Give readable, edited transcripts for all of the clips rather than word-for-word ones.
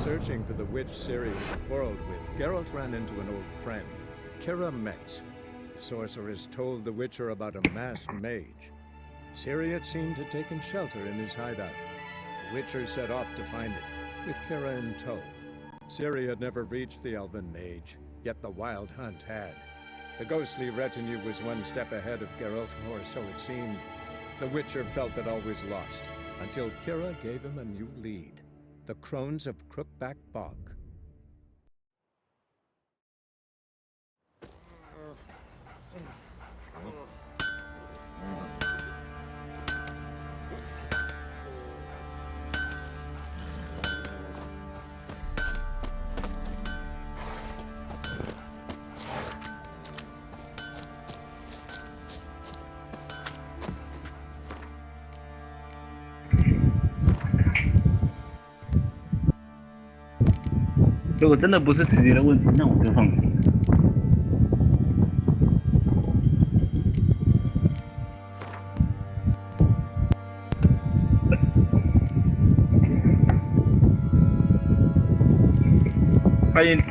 searching for the witch Ciri had quarreled with, Geralt ran into an old friend, Kira Metz. The sorceress told the Witcher about a masked mage. Ciri, it seemed, had taken shelter in his hideout. The Witcher set off to find it, with Kira in tow. Ciri had never reached the elven mage, yet the Wild Hunt had. The ghostly retinue was one step ahead of Geralt, or so it seemed. The Witcher felt that all was lost, until Kira gave him a new lead. The Crones of Crookback Bog. 如果真的不是直接的问题，那我就放弃。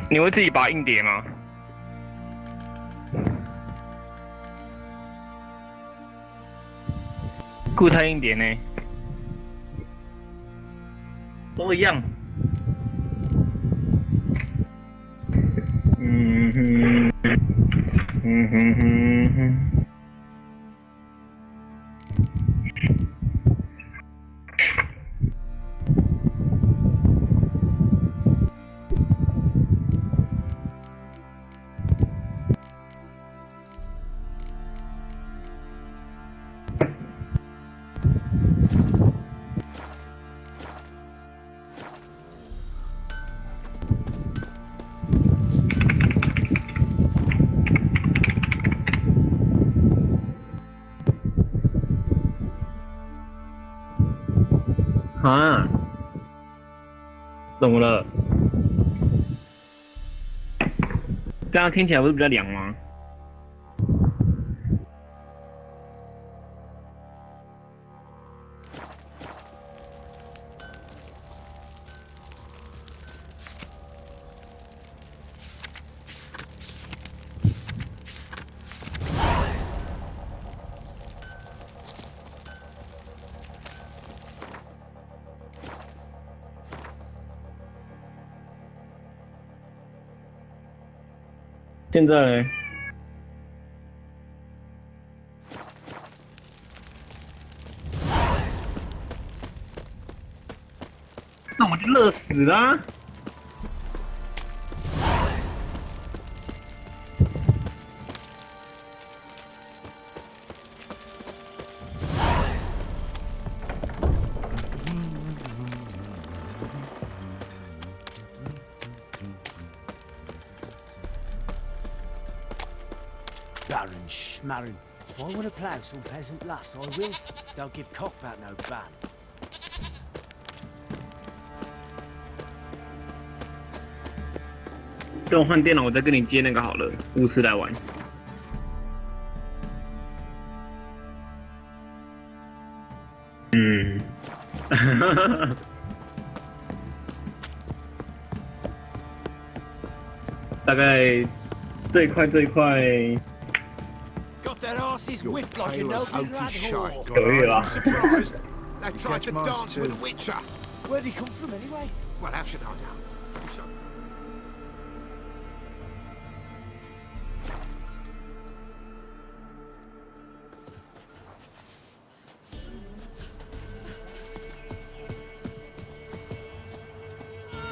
你会自己拔硬碟吗？固态硬碟呢？都一样。 啊？怎么了？这样听起来不是比较凉吗？现在，那我就热死了。Baron Schmarren. If I want to plough some peasant lass, I will. Don't give cockbat no ban. 等我换电脑，我再跟你接那个好了，巫师来玩。嗯，大概最快。 Got their asses whipped like a no-good whore. 可以了。 Surprised. They tried to dance with a Witcher. Where'd he come from anyway? Well, how should I know? So,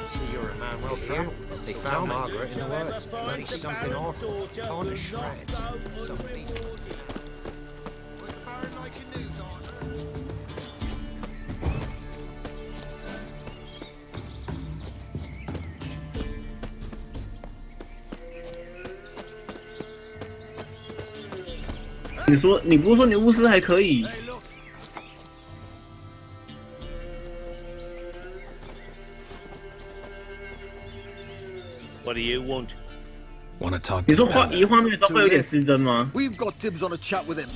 see, you're a man well travelled. They found Margaret in the works. Bloody something awful. Torn to shreds. Some beast. Was the Baron like your news on? 你不是说你巫师还可以？ Hey, look. What do you want? Want to talk 你 to 说 Bella? 移画面都会有点失真吗？ We've got dibs on a chat with him.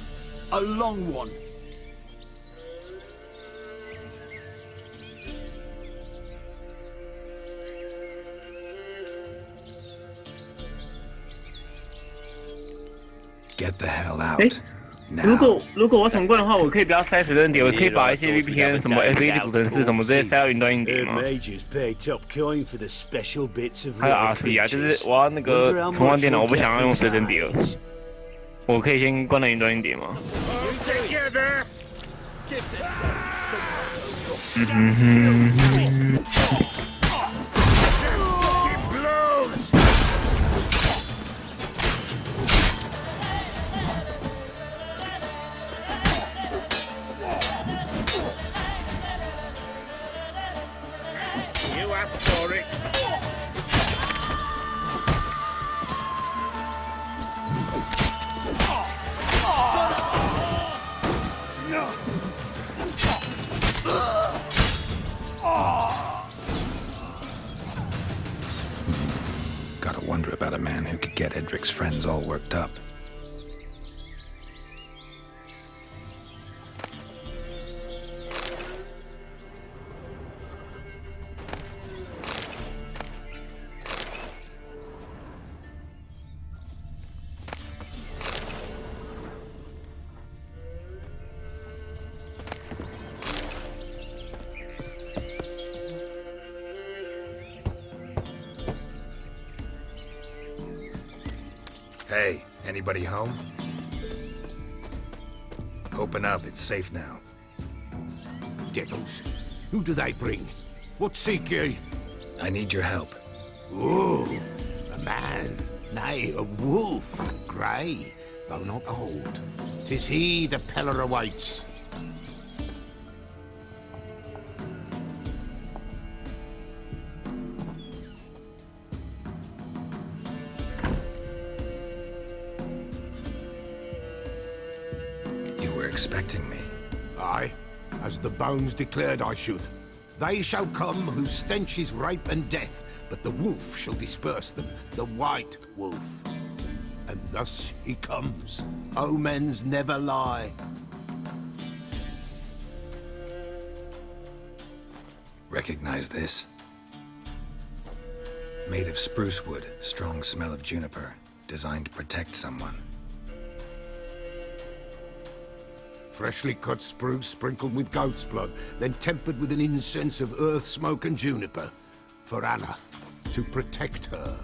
A long one. Get the hell 哎 out. 如果我闯关的话，我可以不要塞随身碟，我可以把一些 VPN 什么 FAD 组成是什么直接塞到云端硬碟 Heard 吗？ Majors pay top coin for the special bits of 还有 rare RC 啊，就是 creatures. 我要那个 Wonder how 重换 much 电脑， we'll 我不 get 想要用 for 随身碟了， these. 我可以先关到云端硬碟吗？ Together! 嗯哼。 Blows! You asked for it. Gotta wonder about a man who could get Edric's friends all worked up. Hey, anybody home? Open up, it's safe now. Devils. Who do they bring? What seek ye? I need your help. Ooh, a man. Nay, a wolf. Grey, though not old. 'Tis he the Peller awaits. You were expecting me. Aye, as the bones declared I should. They shall come whose stench is rape and death, but the wolf shall disperse them, the white wolf. And thus he comes. Omens never lie. Recognize this? Made of spruce wood, strong smell of juniper, designed to protect someone. Freshly cut spruce sprinkled with goat's blood, then tempered with an incense of earth, smoke and juniper. For Anna, to protect her.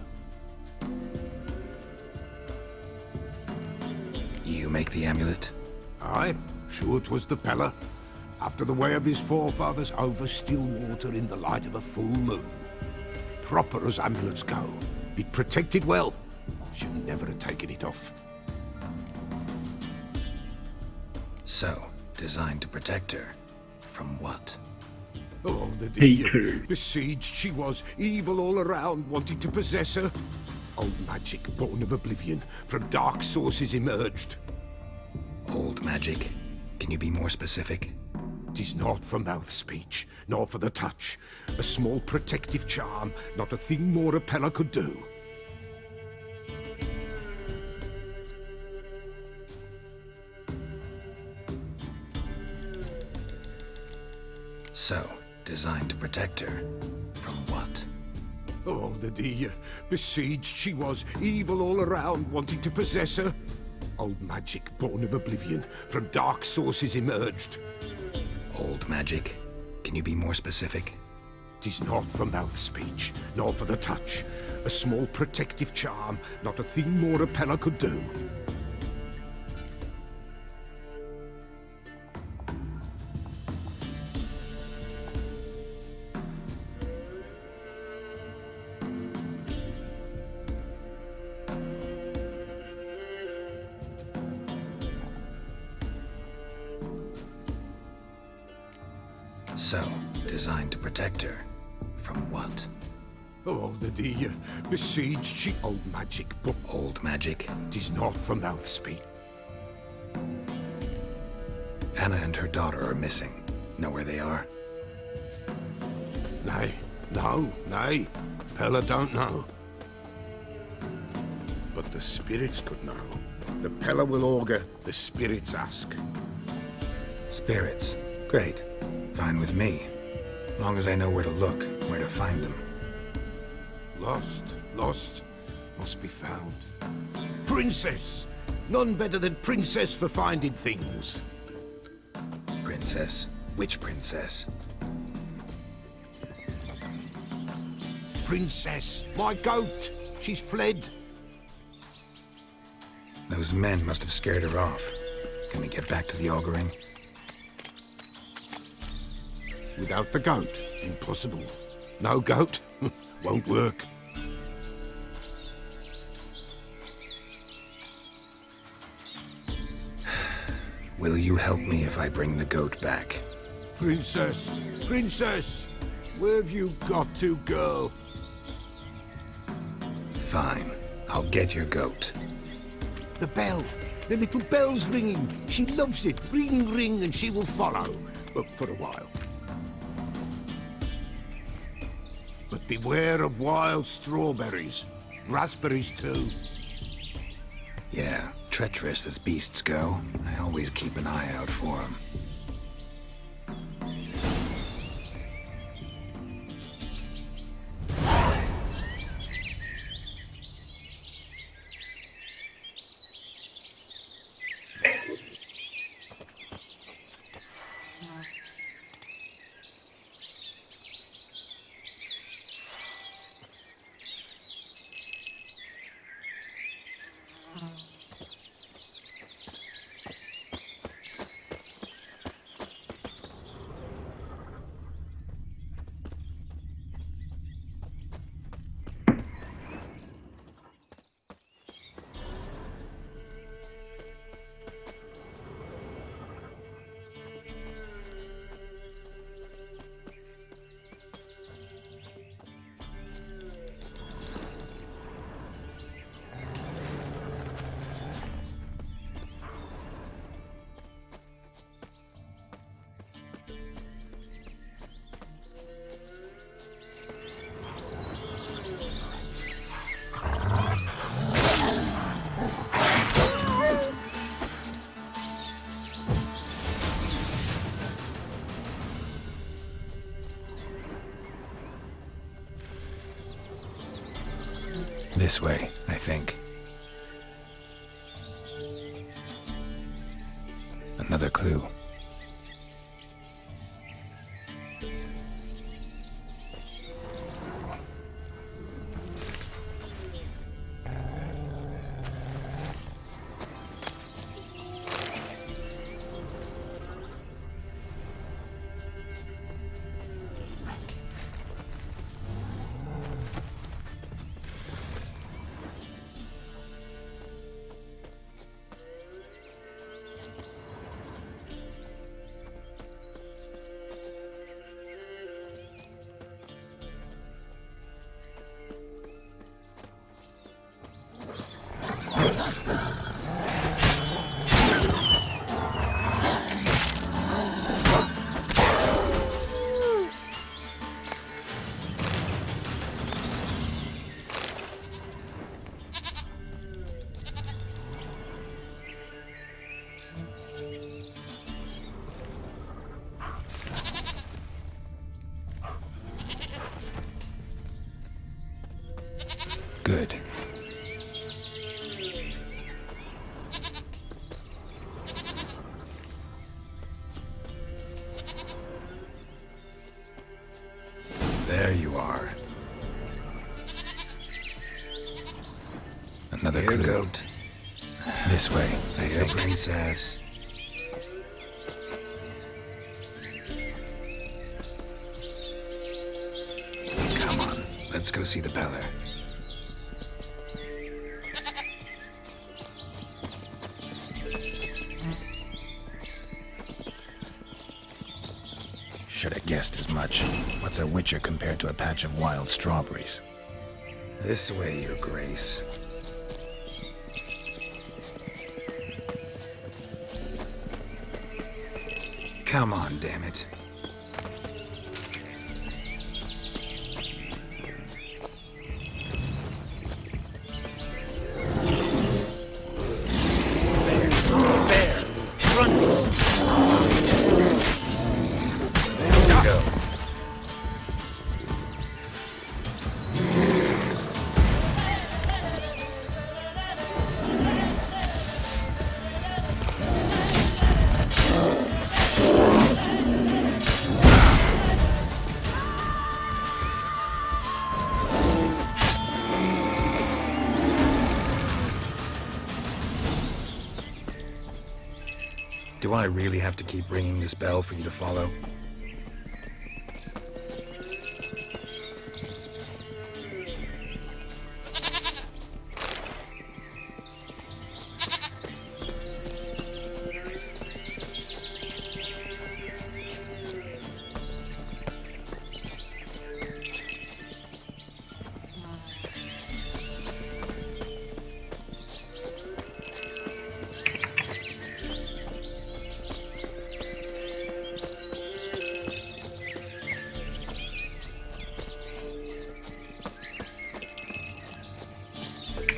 You make the amulet? Aye, sure 'twas the Peller. After the way of his forefathers over still water in the light of a full moon. Proper as amulets go. It protected well. Should never have taken it off. So, designed to protect her. From what? Oh, the Hate dear. her. Besieged she was, evil all around, wanting to possess her. Old magic, born of oblivion, from dark sources emerged. Old magic? Can you be more specific? 'Tis not for mouth speech, nor for the touch. A small protective charm, not a thing more a Peller could do. So, designed to protect her. From what? Oh, the dear. Besieged she was, evil all around, wanting to possess her. Old magic, born of oblivion, from dark sources emerged. Old magic? Can you be more specific? 'Tis not for mouth speech, nor for the touch. A small protective charm, not a thing more a Peller could do. So, designed to protect her. From what? Oh, the dear. Besieged she old magic, but Old magic? 'tis not for mouth speech. Anna and her daughter are missing. Know where they are? Nay, no, nay. Peller don't know. But the spirits could know. The Peller will augur, the spirits ask. Spirits. Great. Fine with me. Long as I know where to look, where to find them. Lost, lost, must be found. Princess! None better than Princess for finding things. Princess? Which princess? Princess, my goat. She's fled. Those men must have scared her off. Can we get back to the auguring? Without the goat, impossible. No goat, won't work. Will you help me if I bring the goat back? Princess, princess, where have you got to, girl? Fine. I'll get your goat. The bell. The little bell's ringing. She loves it. Ring, ring, and she will follow. But for a while. But beware of wild strawberries. Raspberries, too. Yeah, treacherous as beasts go. I always keep an eye out for them. This way, I think. Another clue. Good. There you are. Another clue. Goat. This way, I think. Princess. Come on, let's go see the Beller. Should have guessed as much. What's a witcher compared to a patch of wild strawberries? This way, Your Grace. Come on, damn it. Do I really have to keep ringing this bell for you to follow?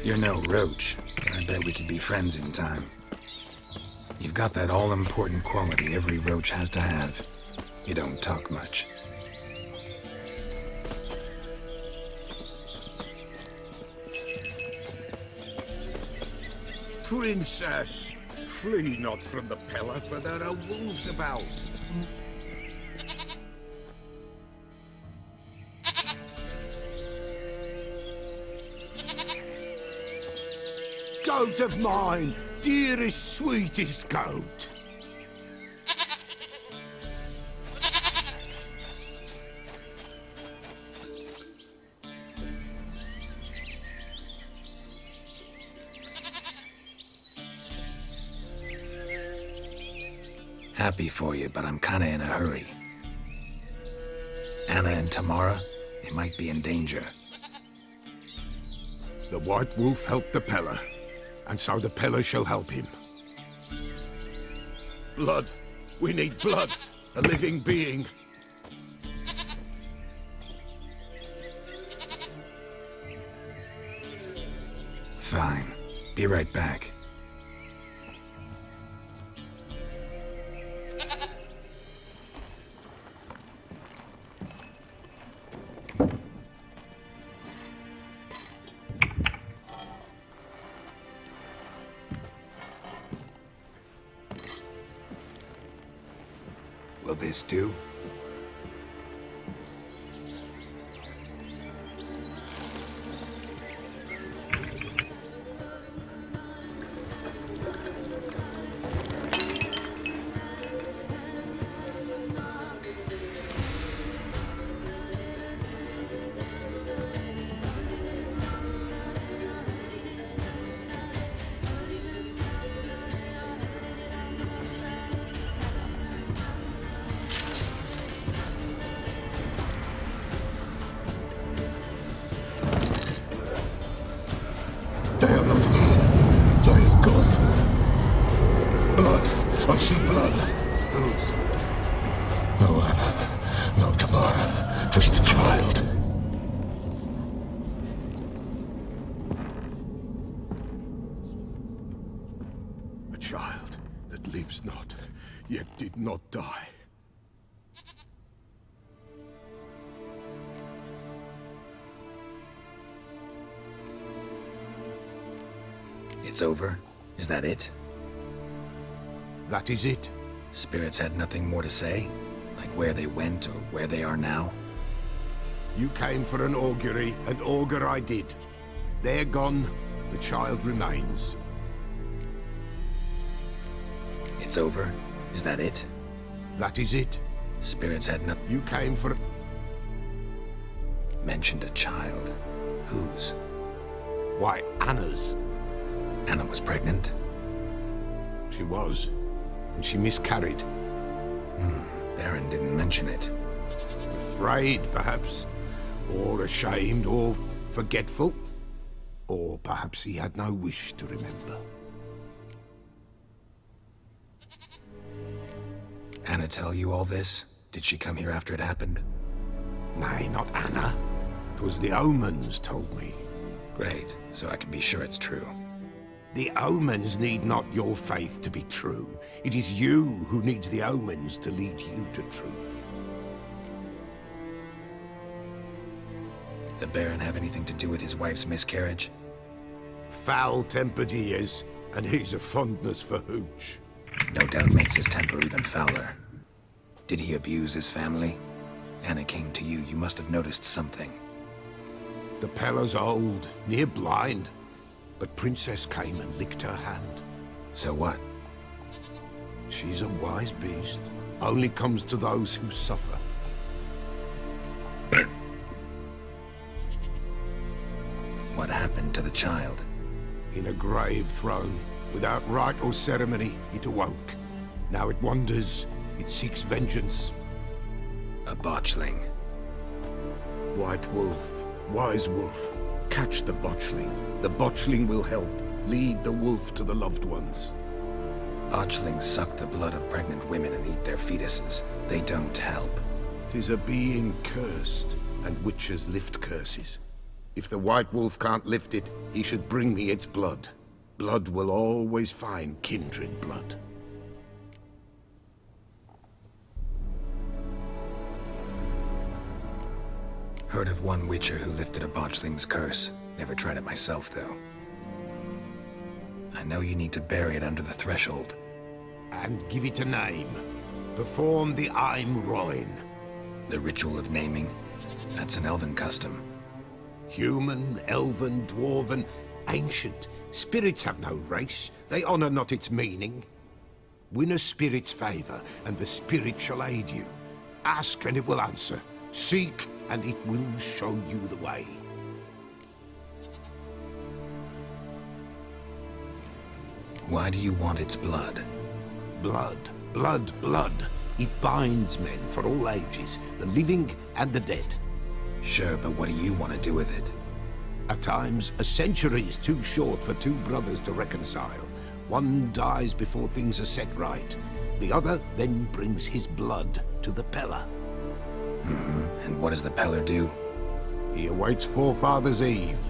You're no roach, but I bet we could be friends in time. You've got that all-important quality every roach has to have. You don't talk much. Princess, flee not from the pillar, for there are wolves about. Goat of mine, dearest, sweetest goat. Happy for you, but I'm kinda in a hurry. Anna and Tamara, they might be in danger. The White Wolf helped the Pillar, and so the Pillar shall help him. Blood. We need blood. A living being. Fine. Be right back. Will this do? They are not here. There is blood. Blood. I see blood. Whose? No Anna. No Tamara. Just the child. A child that lives not, yet did not die. It's over? Is that it? That is it. Spirits had nothing more to say? Like where they went or where they are now? You came for an augury, and augur I did. They're gone, the child remains. It's over? Is that it? That is it. Spirits had nothing. You came for... Mentioned a child. Whose? Why, Anna's. Anna was pregnant? She was, and she miscarried. Baron didn't mention it. Afraid, perhaps, or ashamed, or forgetful. Or perhaps he had no wish to remember. Anna tell you all this? Did she come here after it happened? Nay, not Anna. 'Twas the omens told me. Great, so I can be sure it's true. The omens need not your faith to be true. It is you who needs the omens to lead you to truth. The Baron have anything to do with his wife's miscarriage? Foul-tempered he is, and he's a fondness for hooch. No doubt makes his temper even fouler. Did he abuse his family? Anna came to you, you must have noticed something. The Pellar's old, near blind, but Princess came and licked her hand. So what? She's a wise beast. Only comes to those who suffer. What happened to the child? In a grave thrown, without rite or ceremony, it awoke. Now it wanders, it seeks vengeance. A botchling. White Wolf, Wise Wolf, catch the botchling. The botchling will help, lead the wolf to the loved ones. Botchlings suck the blood of pregnant women and eat their fetuses. They don't help. 'Tis a being cursed, and witches lift curses. If the White Wolf can't lift it, he should bring me its blood. Blood will always find kindred blood. Heard of one witcher who lifted a botchling's curse. Never tried it myself, though. I know you need to bury it under the threshold. And give it a name. Perform the Aim Roin. The ritual of naming? That's an elven custom. Human, elven, dwarven, ancient. Spirits have no race. They honor not its meaning. Win a spirit's favor, and the spirit shall aid you. Ask, and it will answer. Seek, and it will show you the way. Why do you want its blood? Blood, blood, blood. It binds men for all ages, the living and the dead. Sure, but what do you want to do with it? At times, a century is too short for two brothers to reconcile. One dies before things are set right. The other then brings his blood to the Peller. And what does the Peller do? He awaits Forefathers' Eve.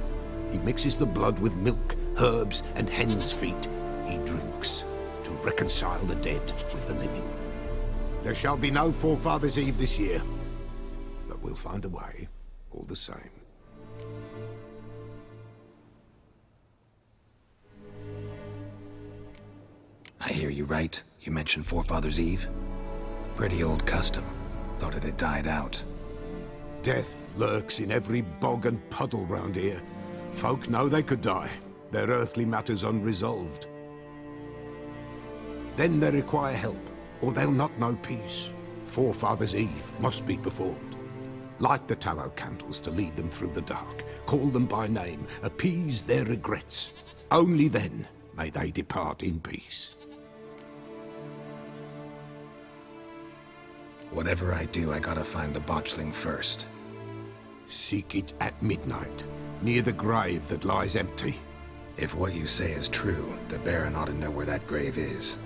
He mixes the blood with milk, herbs, and hen's feet. He drinks to reconcile the dead with the living. There shall be no Forefathers' Eve this year, but we'll find a way, all the same. I hear you right. You mentioned Forefathers' Eve? Pretty old custom. Thought it had died out. Death lurks in every bog and puddle round here. Folk know they could die, their earthly matters unresolved. Then they require help, or they'll not know peace. Forefathers' Eve must be performed. Light the tallow candles to lead them through the dark. Call them by name, appease their regrets. Only then may they depart in peace. Whatever I do, I gotta find the botchling first. Seek it at midnight, near the grave that lies empty. If what you say is true, the Baron ought to know where that grave is.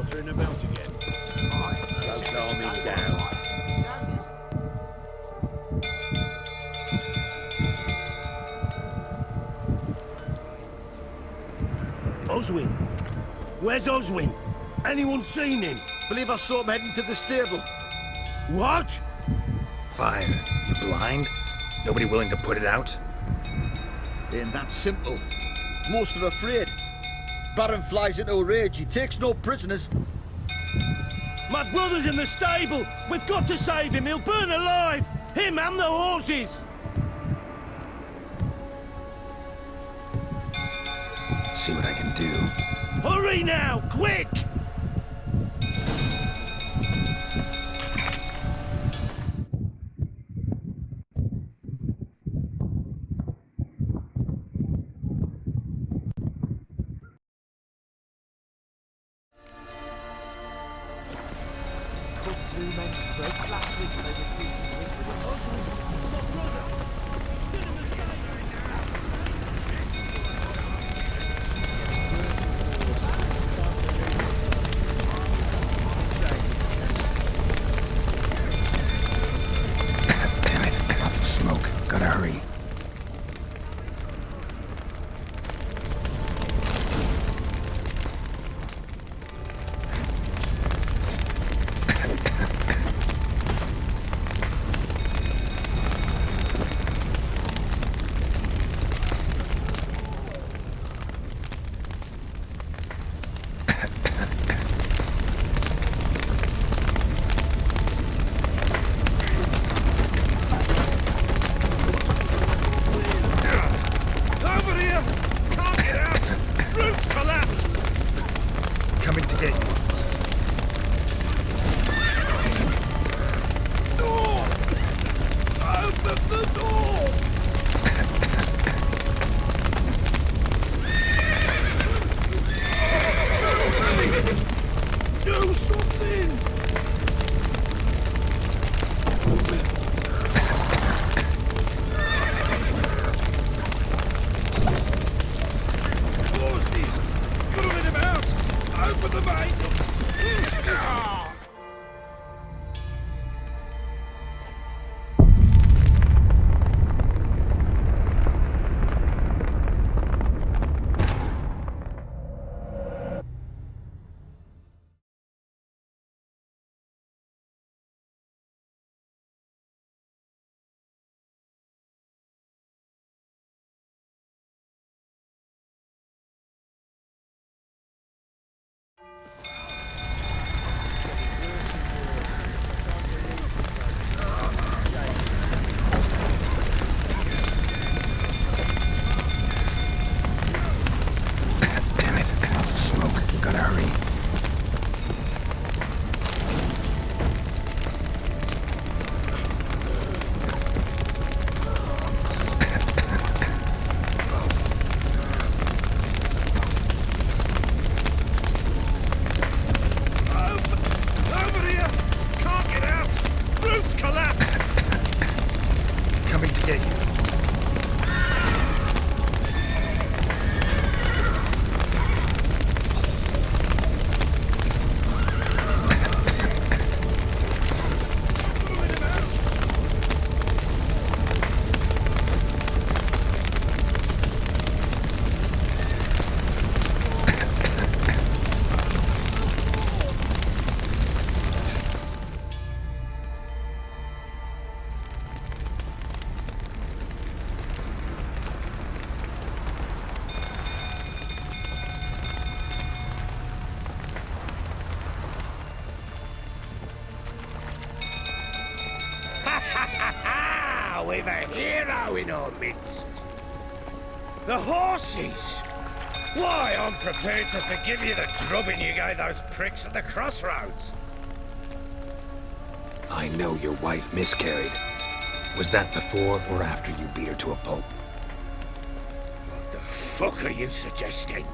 shelter in the mount again. Don't calm me down. Oswin? Where's Oswin? Anyone seen him? Believe I saw him heading to the stable. What? Fire. You blind? Nobody willing to put it out? Ain't that simple. Most are afraid. Baron flies into a rage. He takes no prisoners. My brother's in the stable. We've got to save him. He'll burn alive. Him and the horses. See what I can do. Hurry now, quick! Cooked 2 men's throats last week and they refused to drink with the husband. My brother. He's still in the stable. Damn it. Lots of smoke. Gotta hurry. Coming to get you. Open the door! Do something! Horses! Pulling him out! Open the gate! Damn it. Lots of smoke. Gotta hurry. Over here! Can't get out! Roof's collapsed! Coming to get you. Ah, we've a hero in our midst. The horses! Why, I'm prepared to forgive you the drubbing you gave those pricks at the crossroads. I know your wife miscarried. Was that before or after you beat her to a pulp? What the fuck are you suggesting?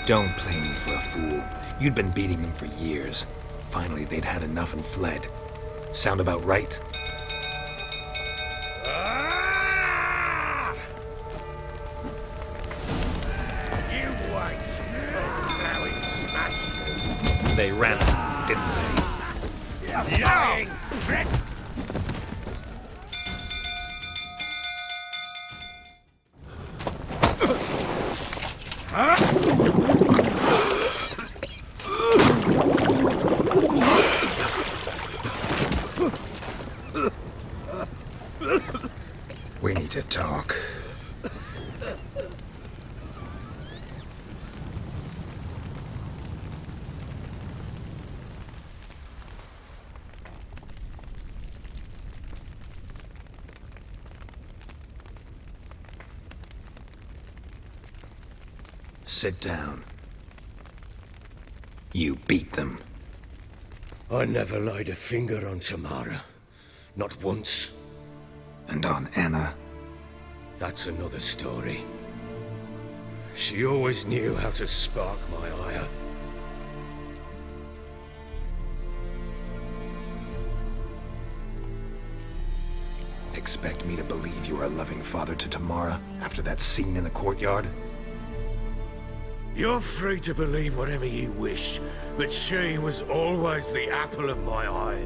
Don't play me for a fool. You'd been beating them for years. Finally, they'd had enough and fled. Sound about right? Ah! You wait. I'll plow and smash you. they ran from you, didn't they? Lying prick! We need to talk. Sit down. You beat them. I never laid a finger on Tamara. Not once. And on Anna. That's another story. She always knew how to spark my ire. Expect me to believe you were a loving father to Tamara after that scene in the courtyard? You're free to believe whatever you wish, but she was always the apple of my eye.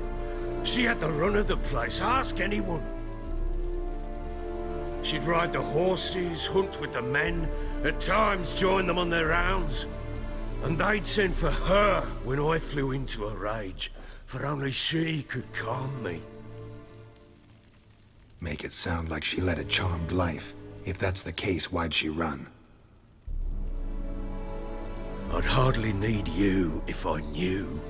She had the run of the place, ask anyone. She'd ride the horses, hunt with the men, at times join them on their rounds. And they'd send for her when I flew into a rage, for only she could calm me. Make it sound like she led a charmed life. If that's the case, why'd she run? I'd hardly need you if I knew.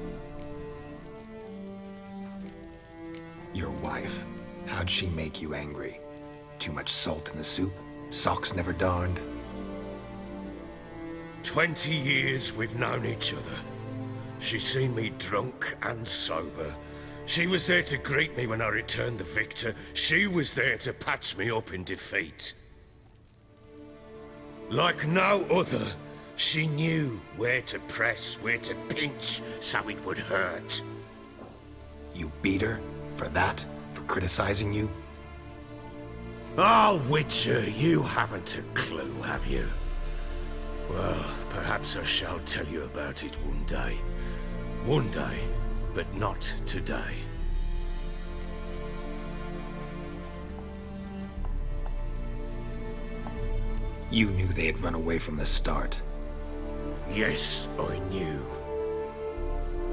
Your wife. How'd she make you angry? Too much salt in the soup? Socks never darned? 20 years we've known each other. She's seen me drunk and sober. She was there to greet me when I returned the victor. She was there to patch me up in defeat. Like no other, she knew where to press, where to pinch, so it would hurt. You beat her? For that? For criticizing you? Oh, Witcher, you haven't a clue, have you? Well, perhaps I shall tell you about it one day. One day, but not today. You knew they had run away from the start. Yes, I knew.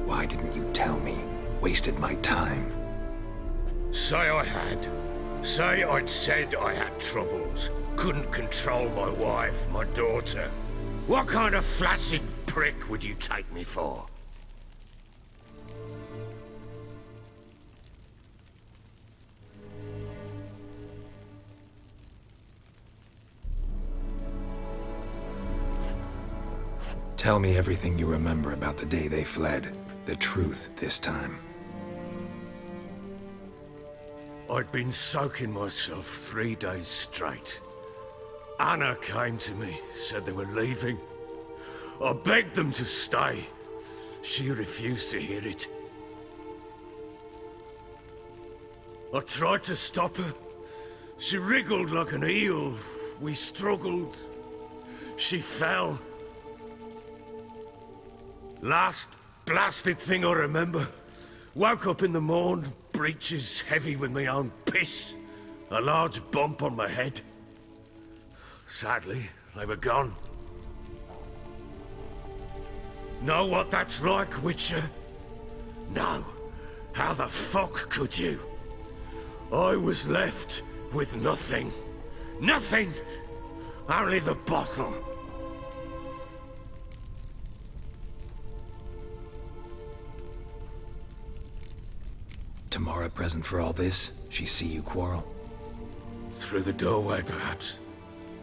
Why didn't you tell me? Wasted my time. Say I had. Say I'd said I had troubles. Couldn't control my wife, my daughter. What kind of flaccid prick would you take me for? Tell me everything you remember about the day they fled. The truth this time. I'd been soaking myself 3 days straight. Anna came to me, said they were leaving. I begged them to stay. She refused to hear it. I tried to stop her. She wriggled like an eel. We struggled. She fell. Last blasted thing I remember. Woke up in the morn, breeches heavy with my own piss. A large bump on my head. Sadly, they were gone. Know what that's like, Witcher? No. How the fuck could you? I was left with nothing. Nothing! Only the bottle. Tamara present for all this? She see you quarrel? Through the doorway, perhaps.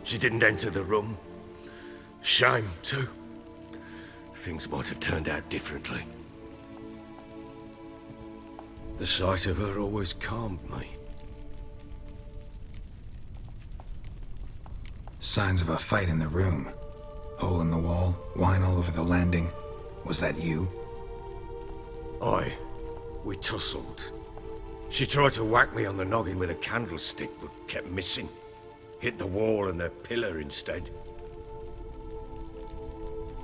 She didn't enter the room. Shame, too. Things might have turned out differently. The sight of her always calmed me. Signs of a fight in the room. Hole in the wall, wine all over the landing. Was that you? Aye. We tussled. She tried to whack me on the noggin with a candlestick, but kept missing. Hit the wall and the pillar instead.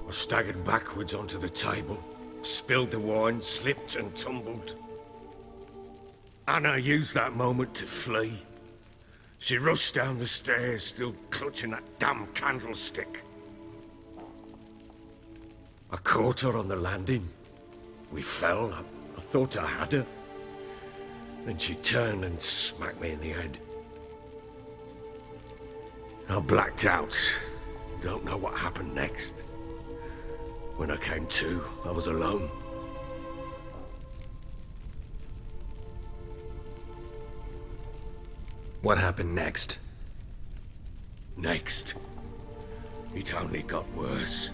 I staggered backwards onto the table, spilled the wine, slipped and tumbled. Anna used that moment to flee. She rushed down the stairs, still clutching that damn candlestick. I caught her on the landing. We fell. I thought I had her. Then she turned and smacked me in the head. I blacked out. Don't know what happened next. When I came to, I was alone. What happened next? Next, it only got worse.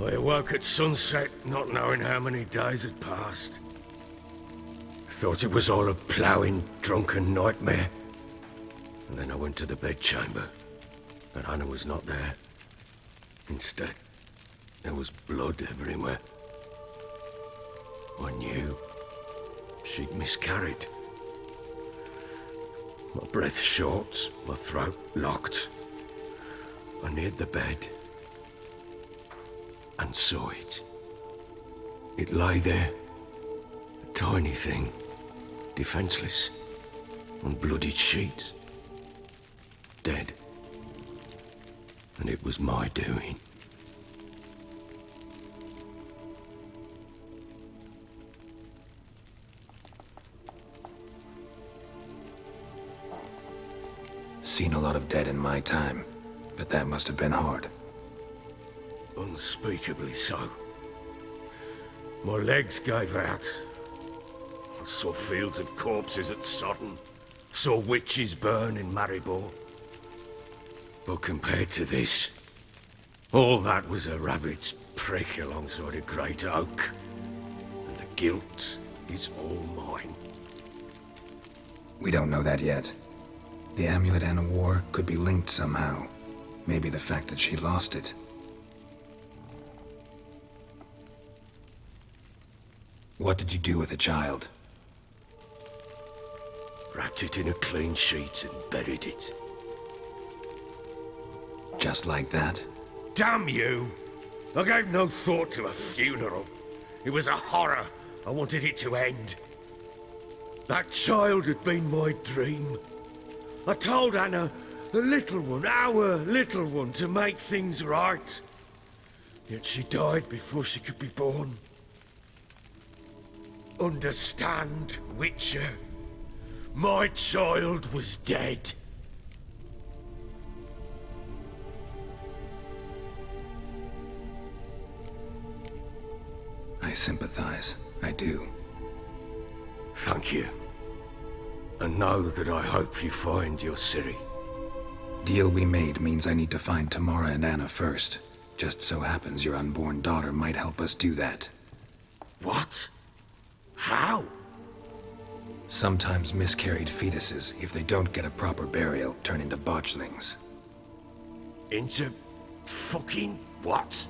I awoke at sunset, not knowing how many days had passed. Thought it was all a ploughing, drunken nightmare. And then I went to the bedchamber, but Anna was not there. Instead, there was blood everywhere. I knew she'd miscarried. My breath short, my throat locked. I neared the bed and saw it. It lay there, a tiny thing, defenseless, on bloodied sheets, dead. And it was my doing. Seen a lot of dead in my time, but that must have been hard. Unspeakably so. My legs gave out. I saw fields of corpses at Sodden. Saw witches burn in Maribor. But compared to this, all that was a rabbit's prick alongside a great oak. And the guilt is all mine. We don't know that yet. The amulet Anna wore could be linked somehow. Maybe the fact that she lost it. What did you do with the child? Wrapped it in a clean sheet and buried it. Just like that? Damn you! I gave no thought to a funeral. It was a horror. I wanted it to end. That child had been my dream. I told Anna, the little one, our little one, to make things right. Yet she died before she could be born. Understand, Witcher? My child was dead. I sympathize. I do. Thank you. And know that I hope you find your Ciri. Deal we made means I need to find Tamara and Anna first. Just so happens your unborn daughter might help us do that. What? How? Sometimes miscarried fetuses, if they don't get a proper burial, turn into botchlings. Into fucking what?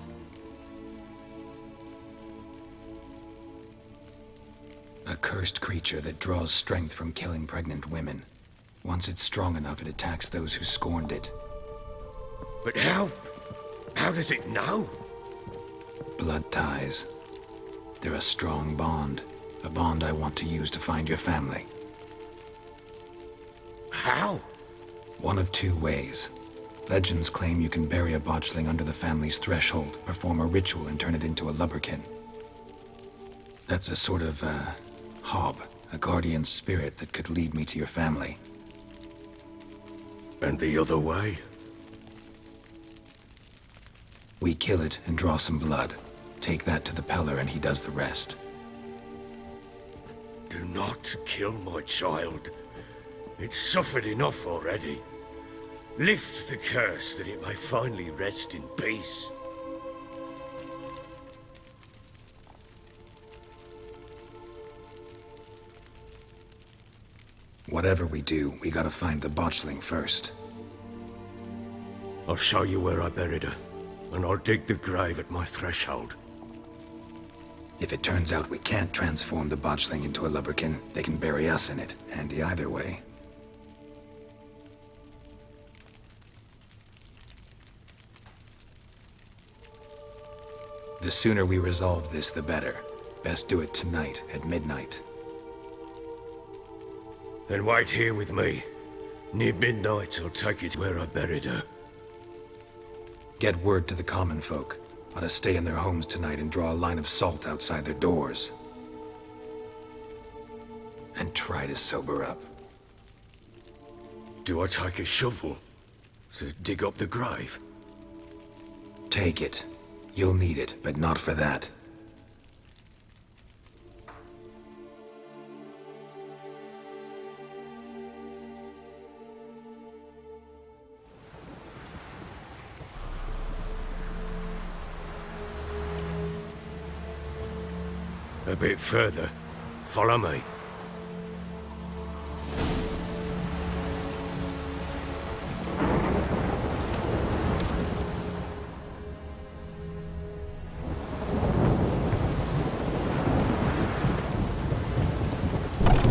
A cursed creature that draws strength from killing pregnant women. Once it's strong enough, it attacks those who scorned it. But how? How does it know? Blood ties. They're a strong bond. A bond I want to use to find your family. How? One of two ways. Legends claim you can bury a botchling under the family's threshold, perform a ritual, and turn it into a lubberkin. That's a sort of, hob, a guardian spirit that could lead me to your family. And the other way? We kill it and draw some blood. Take that to the Peller and he does the rest. Do not kill my child. It's suffered enough already. Lift the curse that it may finally rest in peace. Whatever we do, we gotta find the botchling first. I'll show you where I buried her, and I'll dig the grave at my threshold. If it turns out we can't transform the botchling into a lubberkin, they can bury us in it. Handy either way. The sooner we resolve this, the better. Best do it tonight, at midnight. Then wait here with me. Near midnight, I'll take you to where I buried her. Get word to the common folk. Ought to stay in their homes tonight and draw a line of salt outside their doors. And try to sober up. Do I take a shovel to dig up the grave? Take it. You'll need it, but not for that. A bit further. Follow me.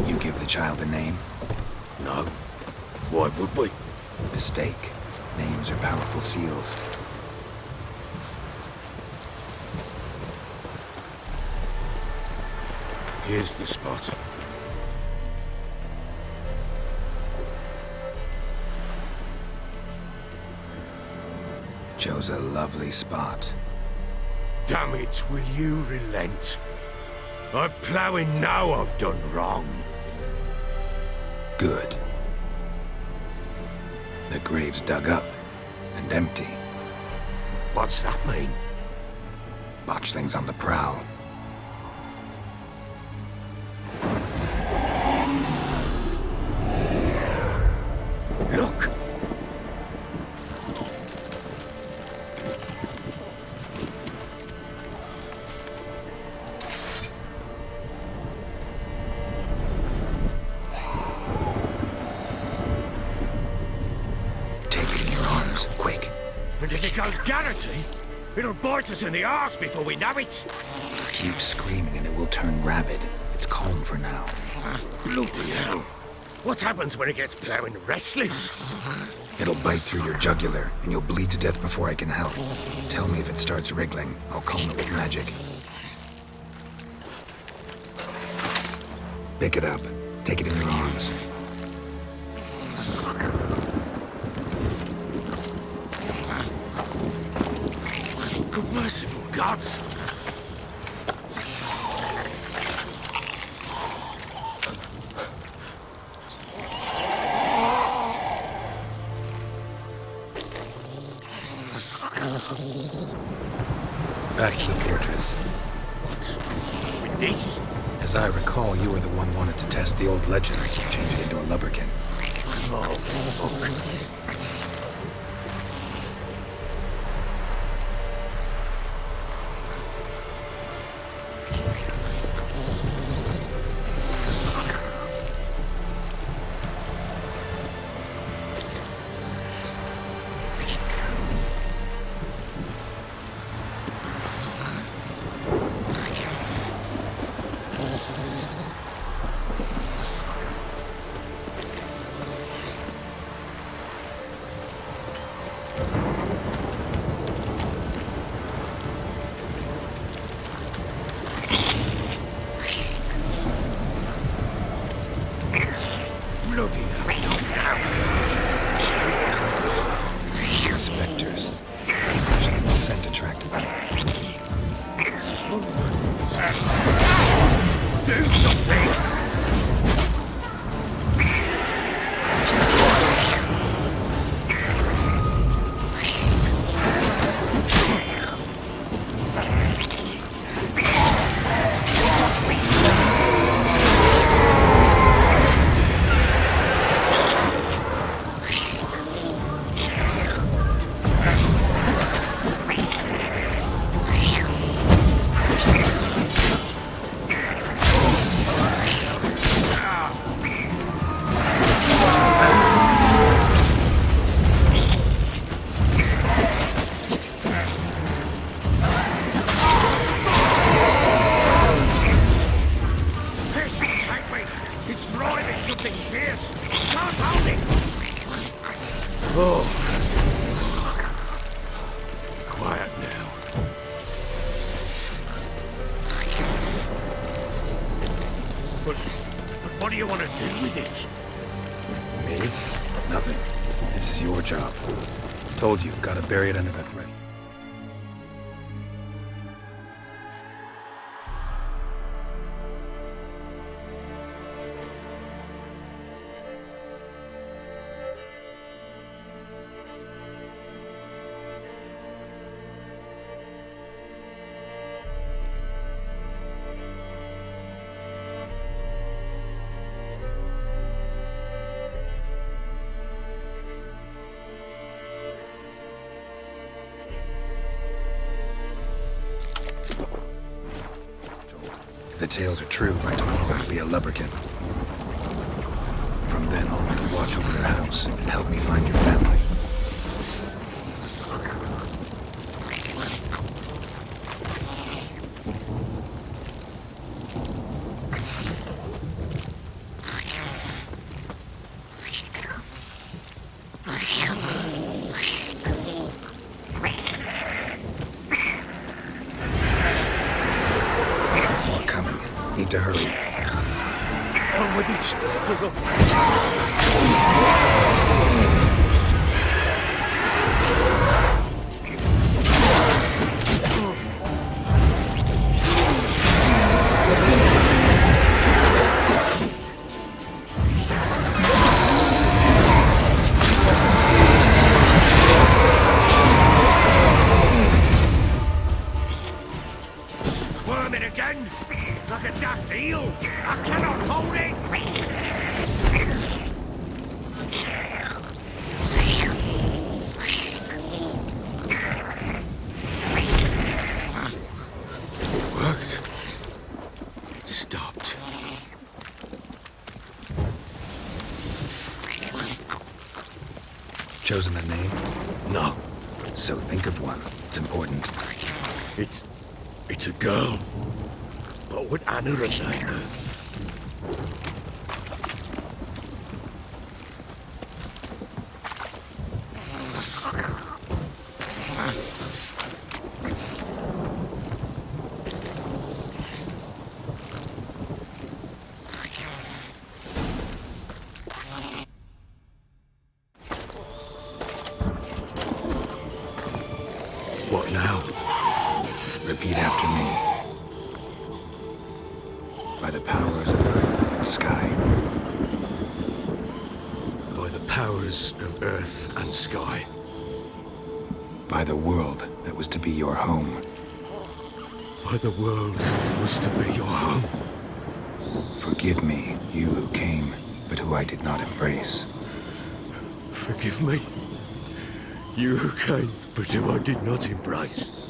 You give the child a name? No. Why would we? Mistake. Names are powerful seals. Here's the spot. Chose a lovely spot. Damn it, will you relent? I'm ploughing now I've done wrong. Good. The grave's dug up and empty. What's that mean? Botchling's on the prowl. Look! Take it in your arms, quick. And if it goes Garrity, it'll bite us in the arse before we know it. Keep screaming and it will turn rabid. It's calm for now. Bloody hell. What happens when it gets ploughing restless? It'll bite through your jugular, and you'll bleed to death before I can help. Tell me if it starts wriggling. I'll calm it with magic. Pick it up. Take it in your arms. Good merciful gods! Back to the fortress. What? With this? As I recall, you were the one wanted to test the old legends, change it into a lubberkin. Oh, fuck. Bloody hell. Spectres. Especially the scent attracted them. Do something! but what do you want to do with it? Me? Nothing. This is your job. Told you, gotta bury it under the thresh. If the tales are true, by tomorrow it'll be a lubberkin. From then on, you'll watch over your house and help me find your family. More coming. Need to hurry. On with it. Squirming again, like a daft eel. I cannot hold it. It worked. It stopped. Chosen a name? No, So think of one. It's important. it's a girl. What would Anna have named her? What now? Repeat after me. By the powers of earth and sky. By the powers of earth and sky. By the world that was to be your home. By the world that was to be your home. Forgive me, you who came, but who I did not embrace. Forgive me. You who came, but who I did not embrace.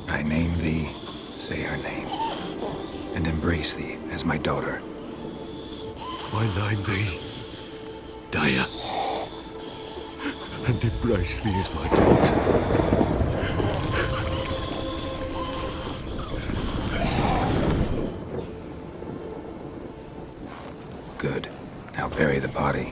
I name thee, say her name, and embrace thee as my daughter. I name thee Daya, and embrace thee as my daughter. Good. Now bury the body.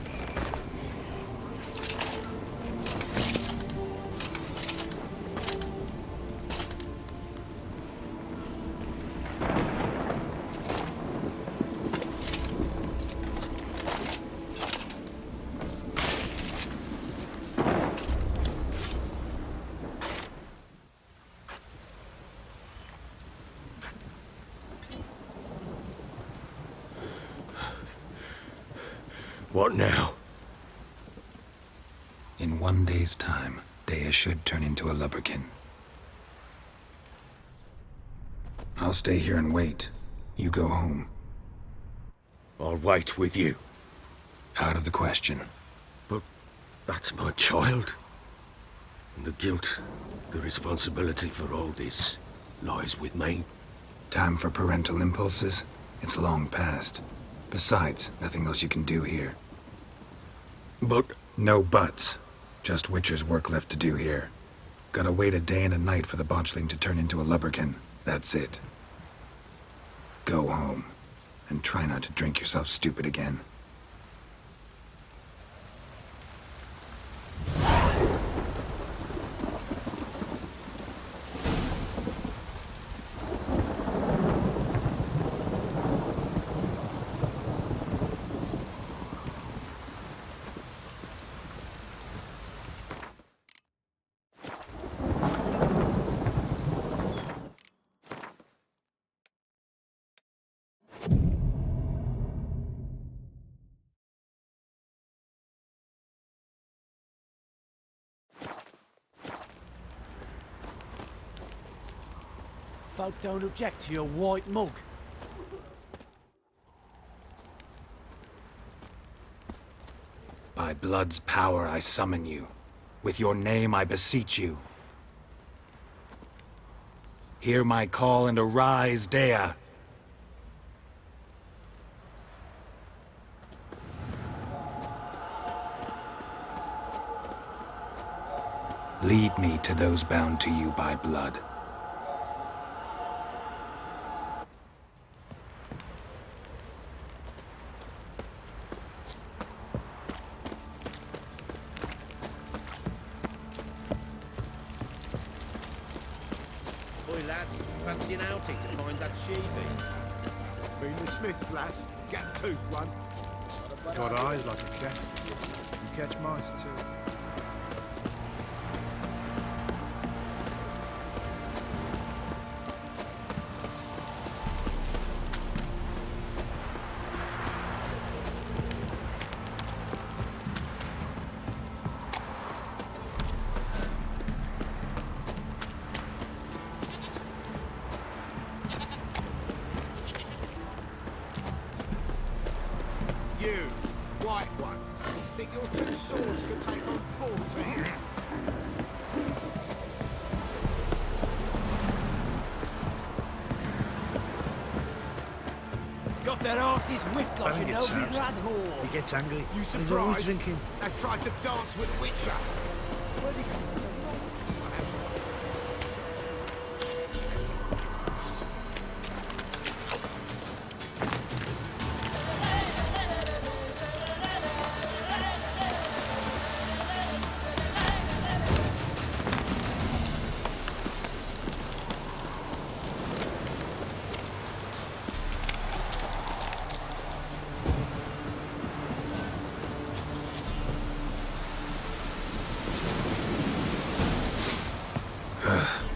What now? In 1 day's time, Daya should turn into a lubberkin. I'll stay here and wait. You go home. I'll wait with you. Out of the question. But that's my child. And the guilt, the responsibility for all this lies with me. Time for parental impulses? It's long past. Besides, nothing else you can do here. But No buts. Just Witcher's work left to do here. Gotta wait a day and a night for the botchling to turn into a lubberkin. That's it. Go home. And try not to drink yourself stupid again. folk don't object to your white mug. By blood's power I summon you. With your name I beseech you. Hear my call and arise, Dea. Lead me to those bound to you by blood. Boy, lads, fancy an outing to find that sheepy? Been the Smiths, lass. Gap-toothed one. Got eyes like a cat. You catch mice too. You, white one. Think your two swords can take on 14? Got their asses whipped like think an it's elven sounds- lad whore. He gets angry. You and he's always surprised? drinking. They tried to dance with Witcher.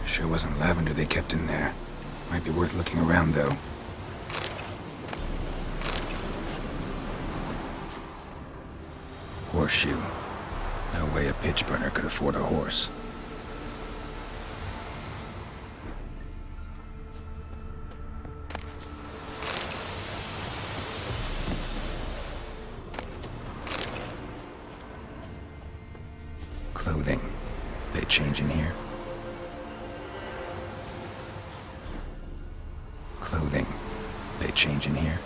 Sure wasn't lavender they kept in there. Might be worth looking around, though. Horseshoe. No way a pitch burner could afford a horse. Clothing. They change in here? Clothing. They change in here?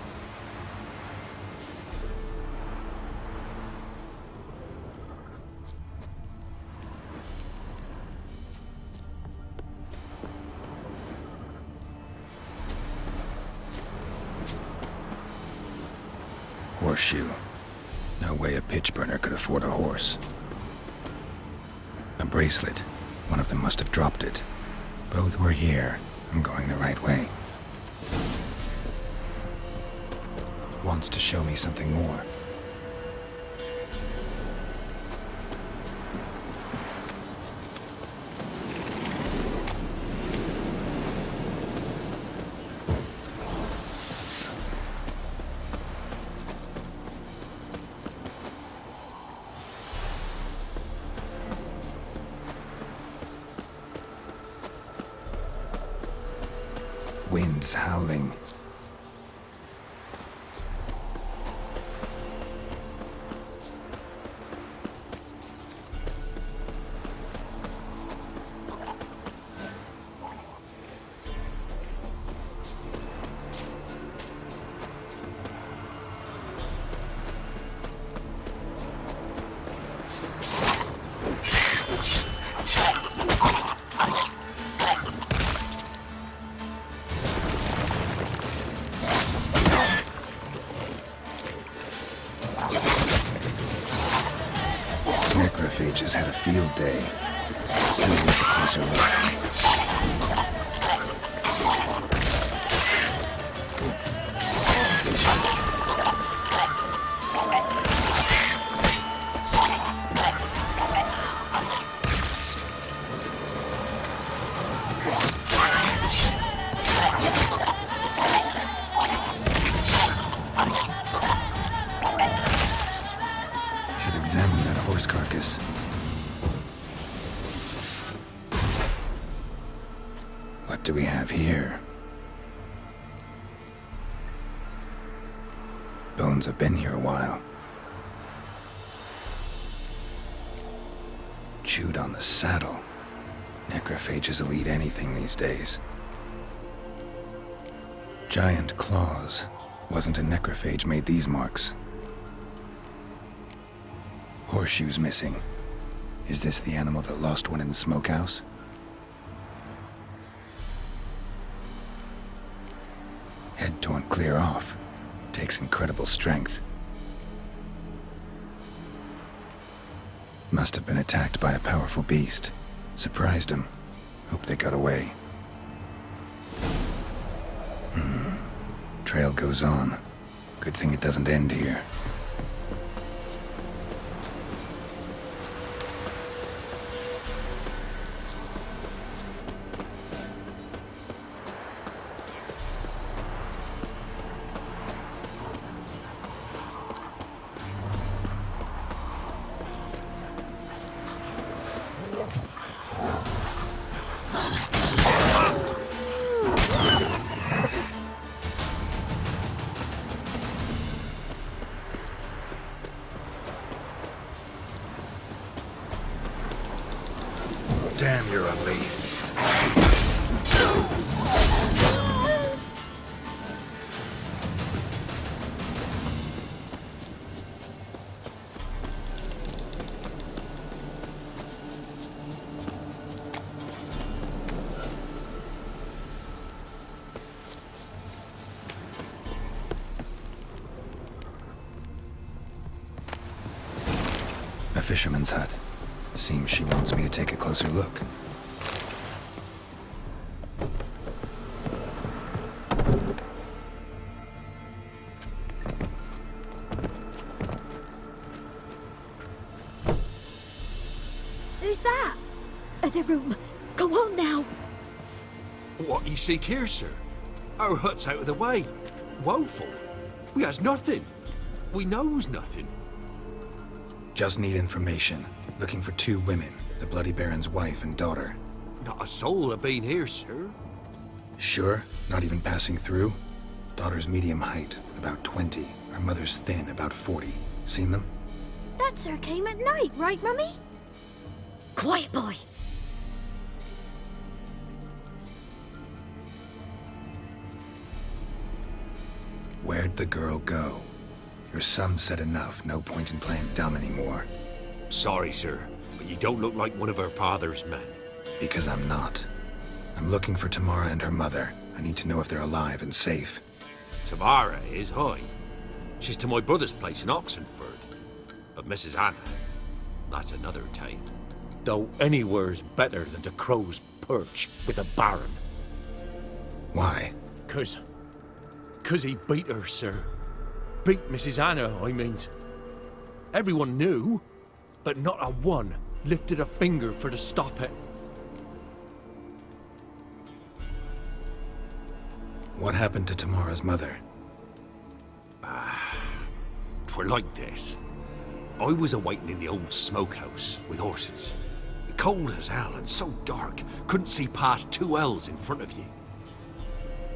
Horseshoe. No way a pitch burner could afford a horse. A bracelet. One of them must have dropped it. Both were here. I'm going the right way. Wants to show me something more. Winds howling. Necrophages had a field day. Still with a closer look. Should examine that horse carcass. What do we have here? Bones have been here a while. Chewed on the saddle. Necrophages will eat anything these days. Giant claws. Wasn't a necrophage made these marks. Horseshoes missing. Is this the animal that lost one in the smokehouse? Head torn clear off. Takes incredible strength. Must have been attacked by a powerful beast. Surprised him. Hope they got away. Trail goes on. Good thing it doesn't end here. Damn, you're ugly. A fisherman's hut. Seems she wants me to take a closer look. Who's that? The room. Go on now. What you seek here, sir? Our hut's out of the way. Woeful. We has nothing. We knows nothing. Just need information. Looking for 2 women, the Bloody Baron's wife and daughter. Not a soul have been here, sir. Sure? Not even passing through? Daughter's medium height, about 20. Her mother's thin, about 40. Seen them? That sir came at night, right, Mummy? Quiet, boy. Where'd the girl go? Your son said enough. No point in playing dumb anymore. Sorry, sir, but you don't look like one of her father's men. Because I'm not. I'm looking for Tamara and her mother. I need to know if they're alive and safe. Tamara is, hi. She's to my brother's place in Oxenford. But Mrs. Anna, that's another tale. Though anywhere's better than the Crow's Perch with a baron. Why? 'Cause he beat her, sir. Beat Mrs. Anna, I means. Everyone knew, but not a one lifted a finger for to stop it. What happened to Tamara's mother? 'Twere like this. I was awaiting in the old smokehouse with horses. Cold as hell and so dark, couldn't see past 2 ells in front of you.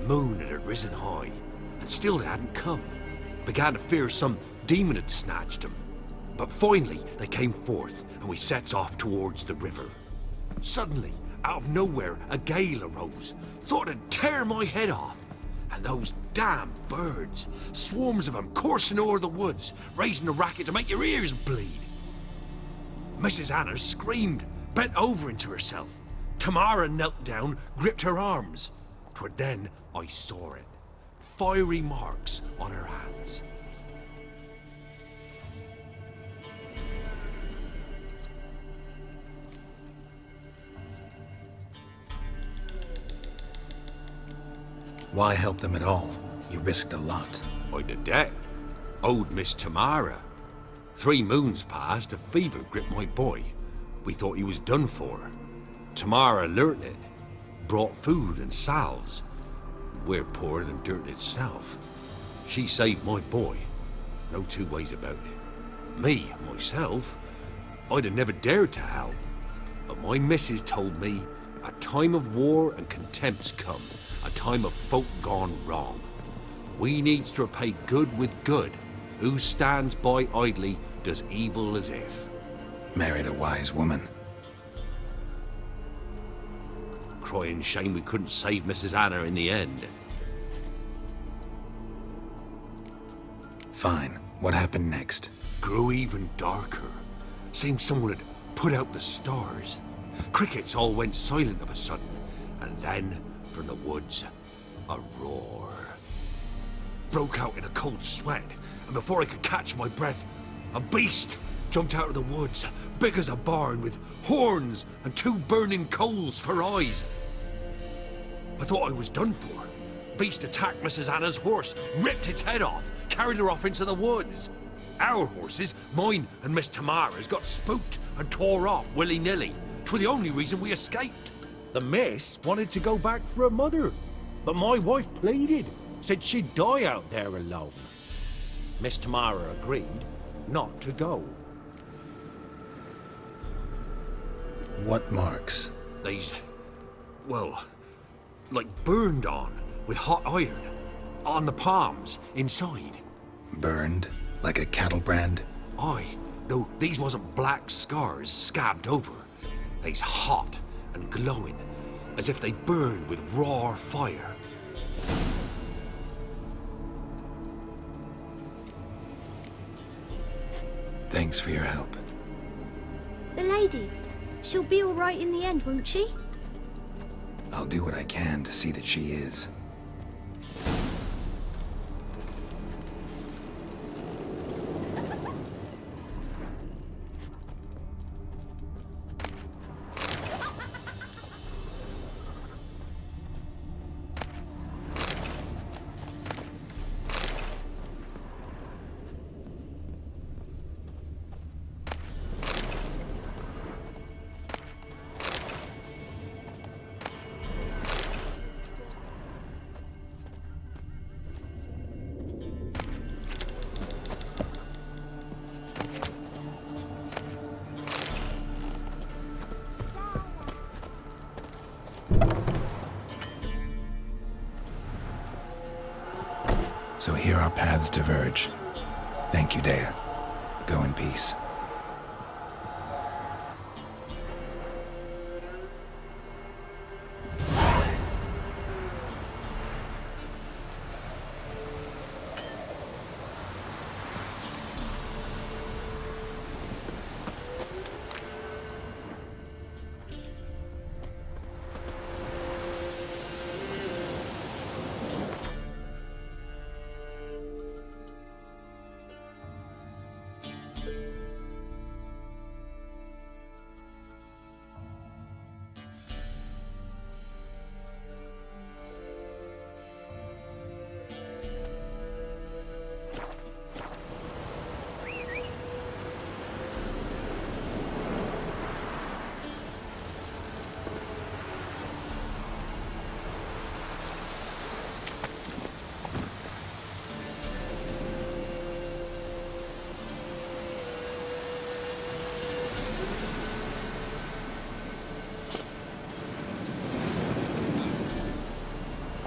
Moon had risen high, and still they hadn't come. Began to fear some demon had snatched them. But finally they came forth, and we sets off towards the river. Suddenly, out of nowhere, a gale arose. Thought it'd tear my head off. And those damn birds, swarms of them coursing o'er the woods, raising a racket to make your ears bleed. Mrs. Anna screamed, bent over into herself. Tamara knelt down, gripped her arms. 'Twere then I saw it. Fiery marks on her hands. Why help them at all? You risked a lot. I'd a debt. Owed Miss Tamara. 3 moons passed, a fever gripped my boy. We thought he was done for. Tamara learnt it. Brought food and salves. We're poorer than dirt itself. She saved my boy. No 2 ways about it. Me, myself, I'd have never dared to help. But my missus told me A time of war and contempt's come. A time of folk gone wrong. We needs to repay good with good. Who stands by idly does evil as if. Married a wise woman. Crying shame we couldn't save Mrs. Anna in the end. Fine. What happened next? Grew even darker. Seemed someone had put out the stars. Crickets all went silent of a sudden, and then, from the woods, a roar. Broke out in a cold sweat, and before I could catch my breath, a beast jumped out of the woods, big as a barn, with horns and 2 burning coals for eyes. I thought I was done for. Beast attacked Mrs. Anna's horse, ripped its head off, carried her off into the woods. Our horses, mine and Miss Tamara's, got spooked and tore off willy-nilly. 'Twas the only reason we escaped. The miss wanted to go back for her mother, but my wife pleaded, said she'd die out there alone. Miss Tamara agreed not to go. What marks? They's, well, like burned on with hot iron. On the palms, inside. Burned? Like a cattle brand? Aye, though these wasn't black scars scabbed over. They's hot and glowing, as if they burned with raw fire. Thanks for your help. The lady. She'll be all right in the end, won't she? I'll do what I can to see that she is. So here our paths diverge. Thank you, Dea. Go in peace.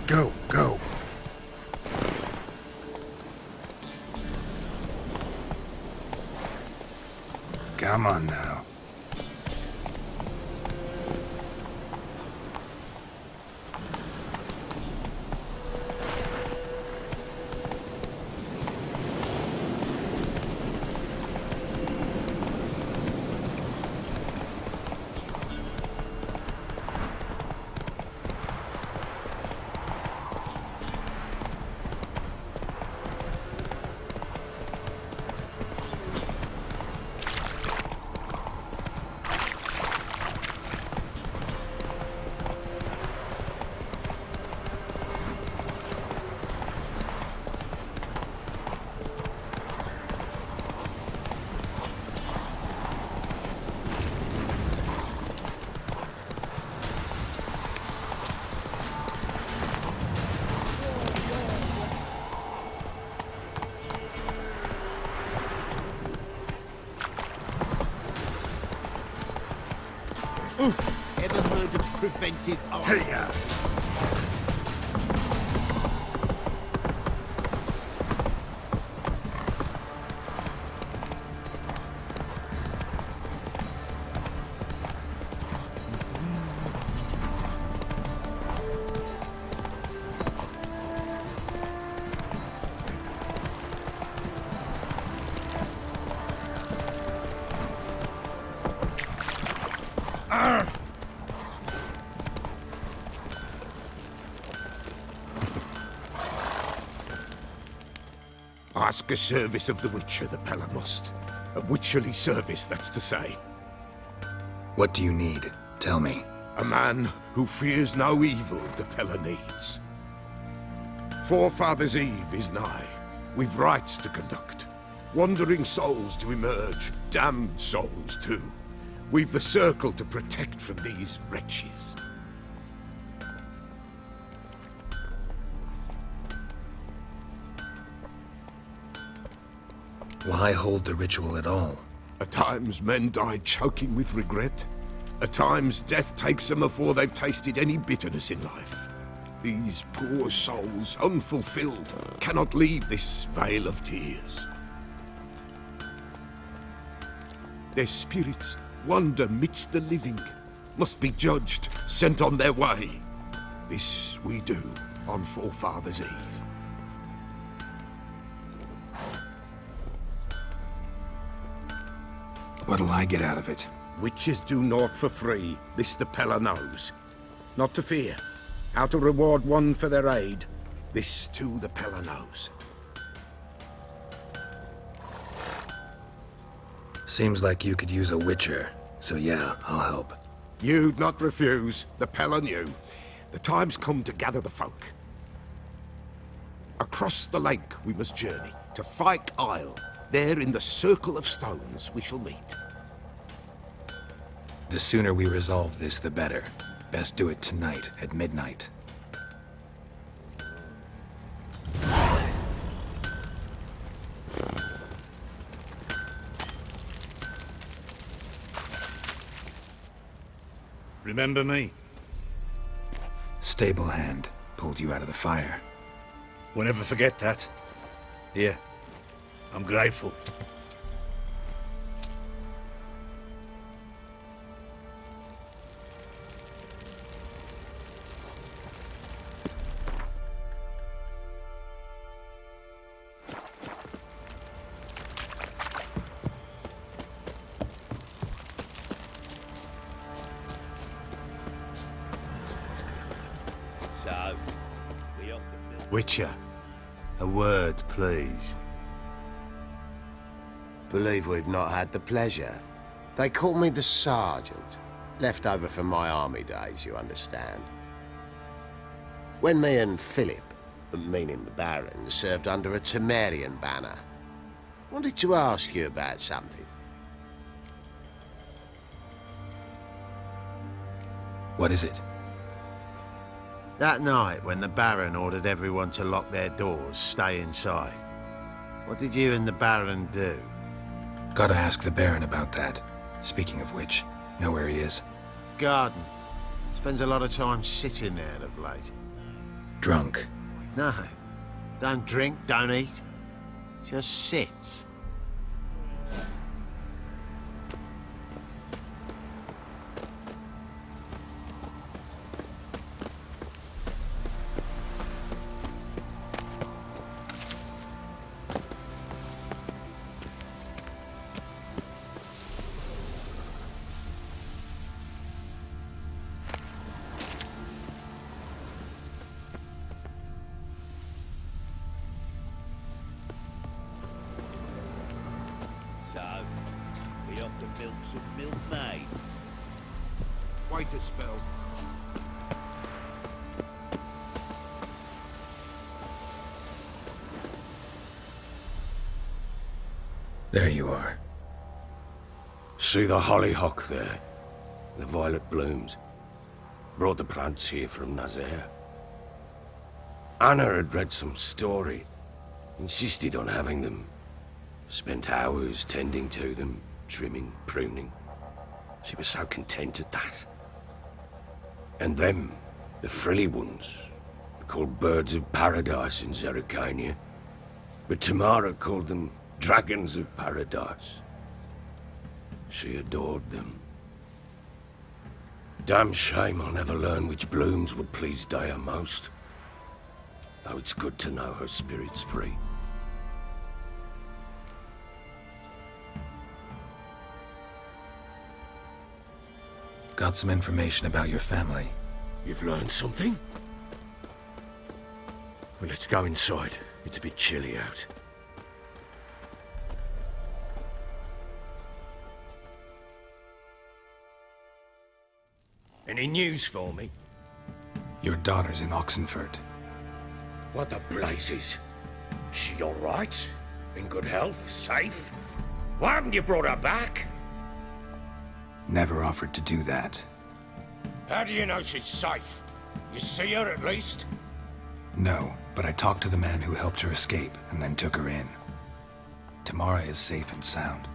Go, go. Come on now. Ever heard word of preventive art. Hiya! Ask a service of the Witcher, the Pella must. A witcherly service, that's to say. What do you need? Tell me. A man who fears no evil the Pella needs. Forefathers' Eve is nigh. We've rites to conduct. Wandering souls to emerge. Damned souls, too. We've the circle to protect from these wretches. Why hold the ritual at all? At times men die choking with regret. At times death takes them before they've tasted any bitterness in life. These poor souls, unfulfilled, cannot leave this vale of tears. Their spirits wander midst the living, must be judged, sent on their way. This we do on Forefathers' Eve. What'll I get out of it? Witches do naught for free, this the Pella knows. Not to fear. How to reward one for their aid, this too the Pella knows. Seems like you could use a witcher, so yeah, I'll help. You'd not refuse, the Pella knew. The time's come to gather the folk. Across the lake we must journey, to Fyke Isle. There in the circle of stones we shall meet. The sooner we resolve this, the better. Best do it tonight, at midnight. Remember me? Stable hand pulled you out of the fire. We'll never forget that. Here, I'm grateful. So, we off to milk. Witcher, a word, please. Believe we've not had the pleasure. They call me the Sergeant. Left over from my army days, you understand. When me and Philip, meaning the Baron, served under a Temerian banner, wanted to ask you about something. What is it? That night, when the Baron ordered everyone to lock their doors, stay inside, what did you and the Baron do? Gotta ask the Baron about that. Speaking of which, know where he is? Garden. Spends a lot of time sitting there of late. Drunk. No. Don't drink, don't eat. Just sits. So, we off to milk some milkmaids. Wait a spell. There you are. See the hollyhock there? The violet blooms. Brought the plants here from Nazaire. Anna had read some story. Insisted on having them. Spent hours tending to them, trimming, pruning. She was so content at that. And them, the frilly ones, called birds of paradise in Zerrikania. But Tamara called them dragons of paradise. She adored them. Damn shame I'll never learn which blooms would please Dea most. Though it's good to know her spirit's free. Got some information about your family. You've learned something? Well, let's go inside. It's a bit chilly out. Any news for me? Your daughter's in Oxenfurt. What the blazes? She all right? In good health? Safe? Why haven't you brought her back? Never offered to do that. How do you know she's safe? You see her at least? No, but I talked to the man who helped her escape and then took her in. Tamara is safe and sound.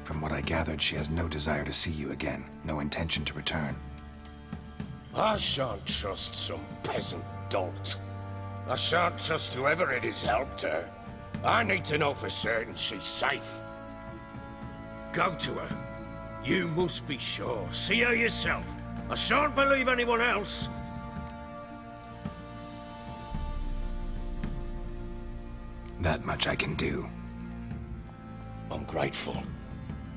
From what I gathered, she has no desire to see you again, no intention to return. I shan't trust some peasant dolt. I shan't trust whoever it is helped her. I need to know for certain she's safe. Go to her. You must be sure. See her yourself. I shan't believe anyone else. That much I can do. I'm grateful.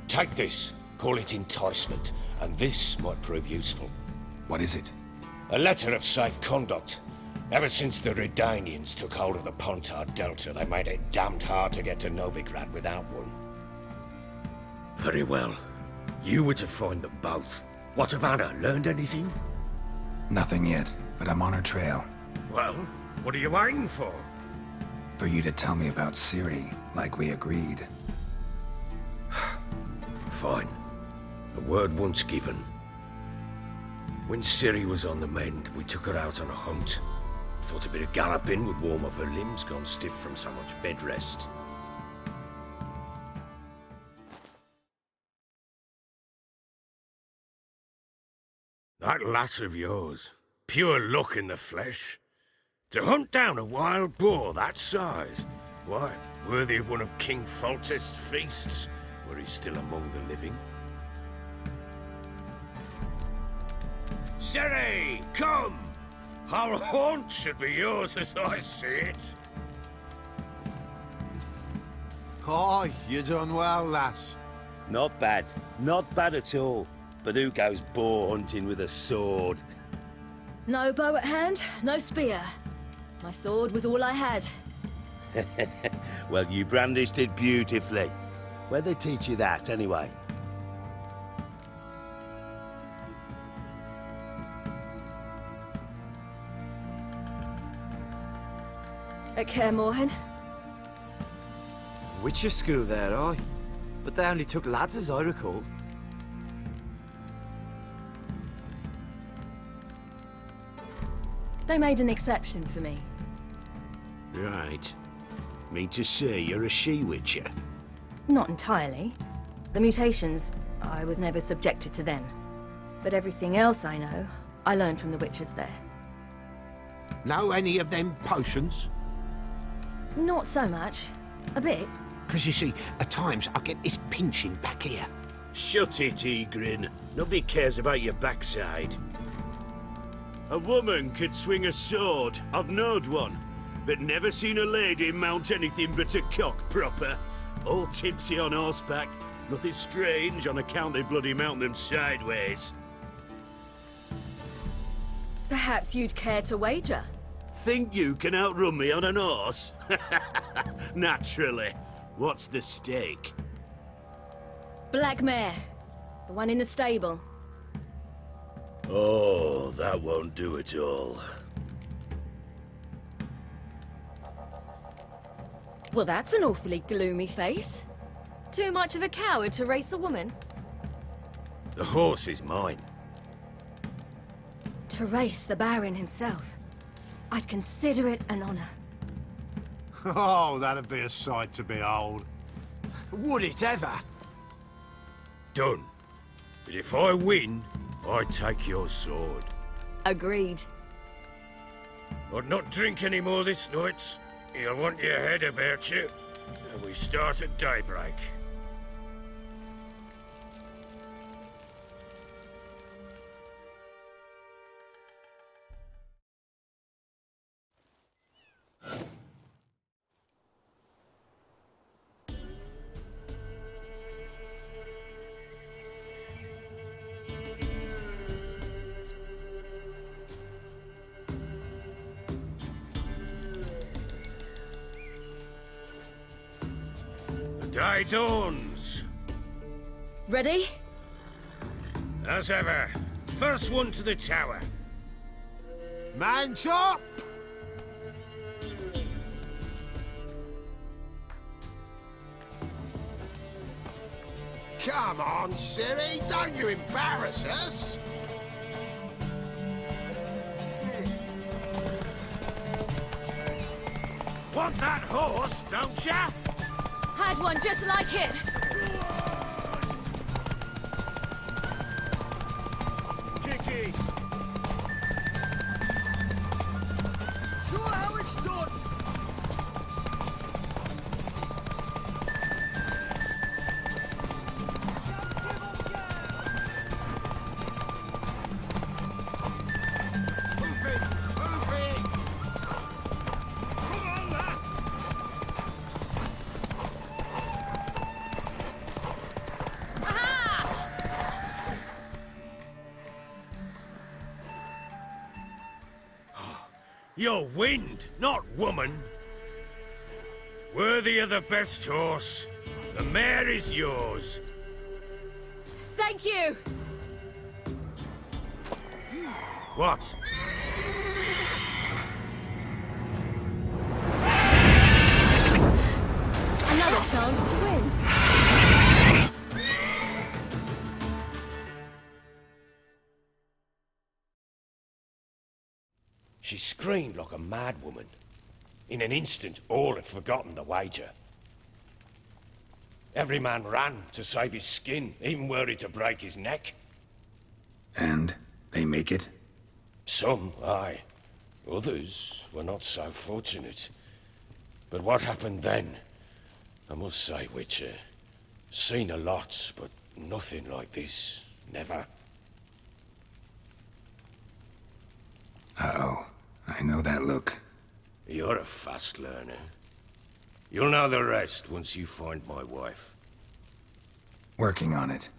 Take this. Call it enticement, and this might prove useful. What is it? A letter of safe conduct. Ever since the Redanians took hold of the Pontard Delta, they made it damned hard to get to Novigrad without one. Very well. You were to find them both. What of Anna? Learned anything? Nothing yet, but I'm on her trail. Well, what are you waiting for? For you to tell me about Ciri, like we agreed. Fine. A word once given. When Ciri was on the mend, we took her out on a hunt. Thought a bit of galloping would warm up her limbs, gone stiff from so much bed rest. That lass of yours, pure luck in the flesh. To hunt down a wild boar that size, why, worthy of one of King Foltest's feasts, were he still among the living. Ciri, come! Our haunt should be yours as I see it. Aye, you done well, lass. Not bad. Not bad at all. But who goes boar hunting with a sword? No bow at hand, no spear. My sword was all I had. Well, you brandished it beautifully. Where'd they teach you that, anyway? At Kaer Morhen. Witcher school there, aye. But they only took lads, as I recall. They made an exception for me. Right. Mean to say you're a she-witcher? Not entirely. The mutations, I was never subjected to them. But everything else I know, I learned from the witches there. Know any of them potions? Not so much. A bit. Because you see, at times I get this pinching back here. Shut it, Egrin. Nobody cares about your backside. A woman could swing a sword. I've knowed one. But never seen a lady mount anything but a cock proper. All tipsy on horseback. Nothing strange on account they bloody mount them sideways. Perhaps you'd care to wager? Think you can outrun me on an horse? Naturally. What's the stake? Black mare. The one in the stable. Oh, that won't do it all. Well, that's an awfully gloomy face. Too much of a coward to race a woman? The horse is mine. To race the Baron himself. I'd consider it an honor. Oh, that'd be a sight to behold. Would it ever? Done. But if I win, I take your sword. Agreed. I'd not drink any more this night. You'll want your head about you. And we start at daybreak. Day dawns. Ready? As ever. First one to the tower. Man chop! Come on, Ciri, don't you embarrass us! Want that horse, don't ya? Had one just like it. Kick it! Show how it's done! Move it! Move it! Come on, lass! You're wind, not woman. Worthy of the best horse. The mare is yours. Thank you. What? Another chance to win. She screamed like a mad woman. In an instant, all had forgotten the wager. Every man ran to save his skin, even worried to break his neck. And they make it? Some, aye. Others were not so fortunate. But what happened then? I must say, Witcher, seen a lot, but nothing like this. Never. Uh-oh. I know that look. You're a fast learner. You'll know the rest once you find my wife. Working on it.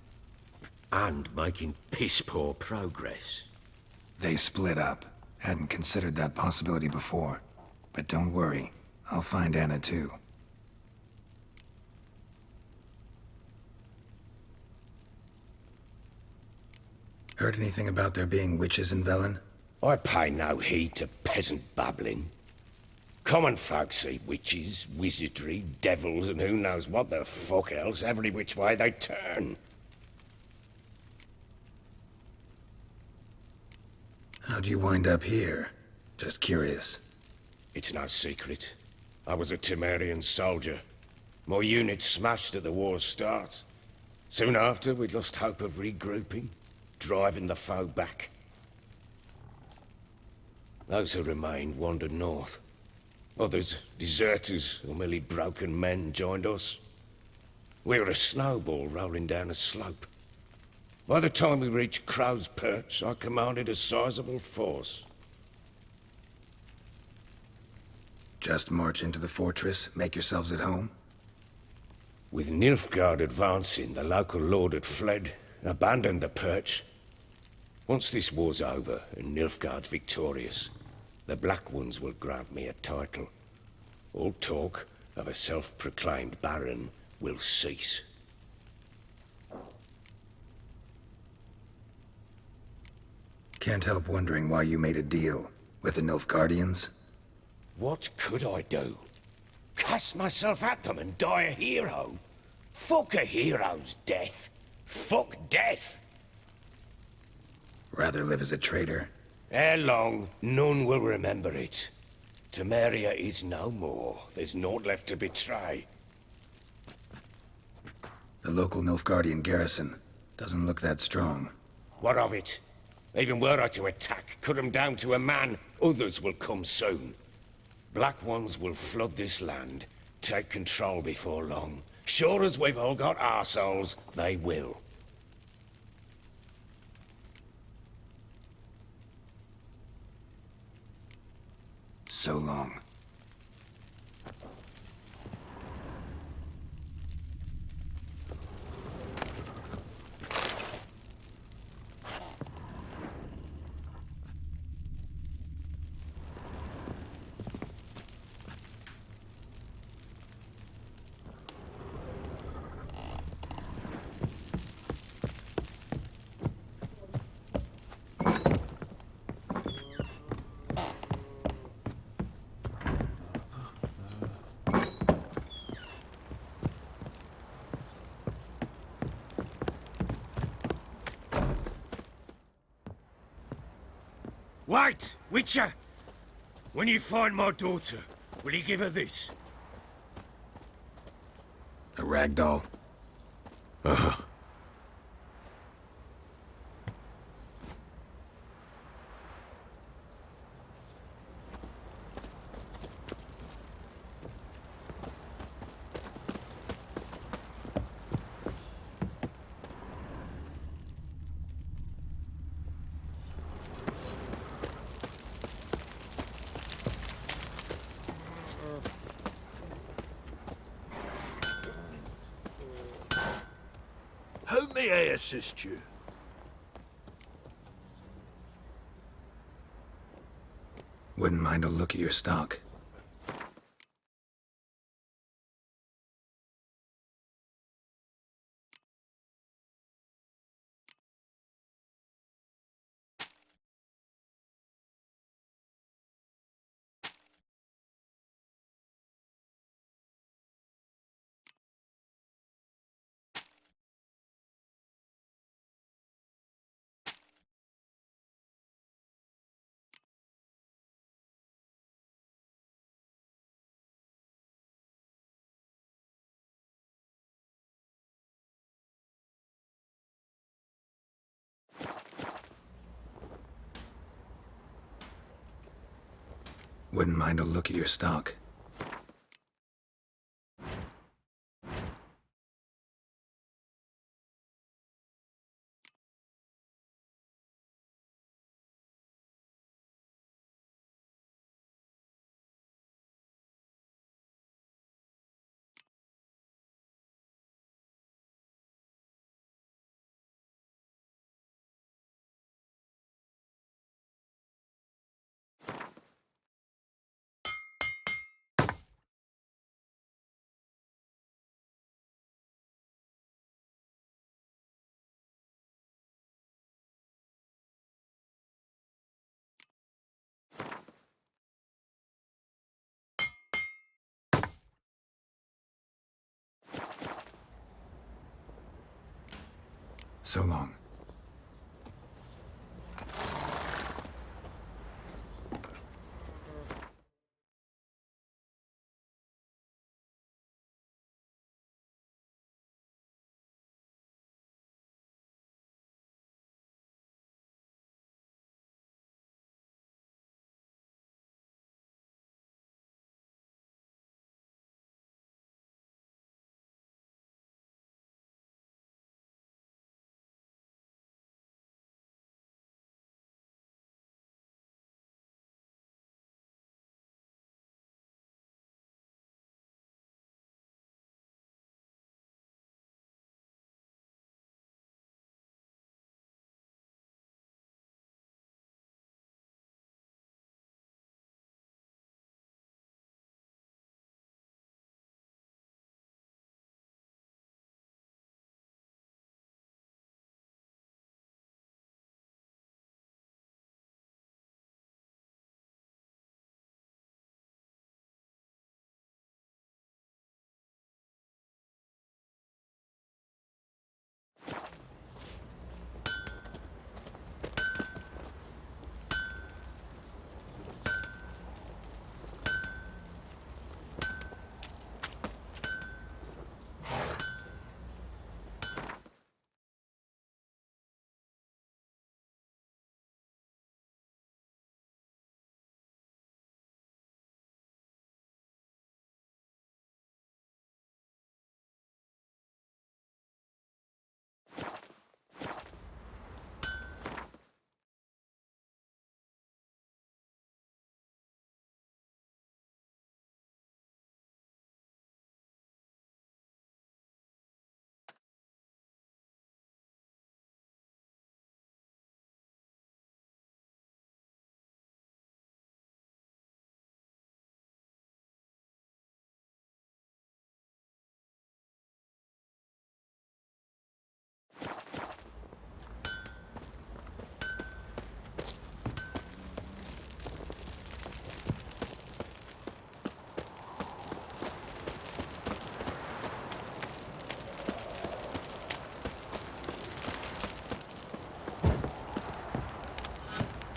And making piss-poor progress. They split up. Hadn't considered that possibility before. But don't worry. I'll find Anna too. Heard anything about there being witches in Velen? I pay no heed to peasant babbling. Common folk see witches, wizardry, devils, and who knows what the fuck else every which way they turn. How'd you wind up here? Just curious. It's no secret. I was a Temerian soldier. My unit smashed at the war's start. Soon after, we'd lost hope of regrouping, driving the foe back. Those who remained wandered north. Others, deserters or merely broken men, joined us. We were a snowball rolling down a slope. By the time we reached Crow's Perch, I commanded a sizable force. Just march into the fortress, make yourselves at home? With Nilfgaard advancing, the local lord had fled, abandoned the Perch. Once this war's over and Nilfgaard's victorious, the Black Ones will grant me a title. All talk of a self-proclaimed baron will cease. Can't help wondering why you made a deal with the Nilfgaardians. What could I do? Cast myself at them and die a hero? Fuck a hero's death. Fuck death. Rather live as a traitor. Ere long, none will remember it. Temeria is no more. There's naught left to betray. The local Nilfgaardian garrison doesn't look that strong. What of it? Even were I to attack, cut them down to a man, others will come soon. Black Ones will flood this land, take control before long. Sure as we've all got arseholes, they will. So long. Wait! Witcher! When you find my daughter, will you give her this? A rag doll? Uh-huh. How may I assist you? Wouldn't mind a look at your stock. Wouldn't mind a look at your stock. So long.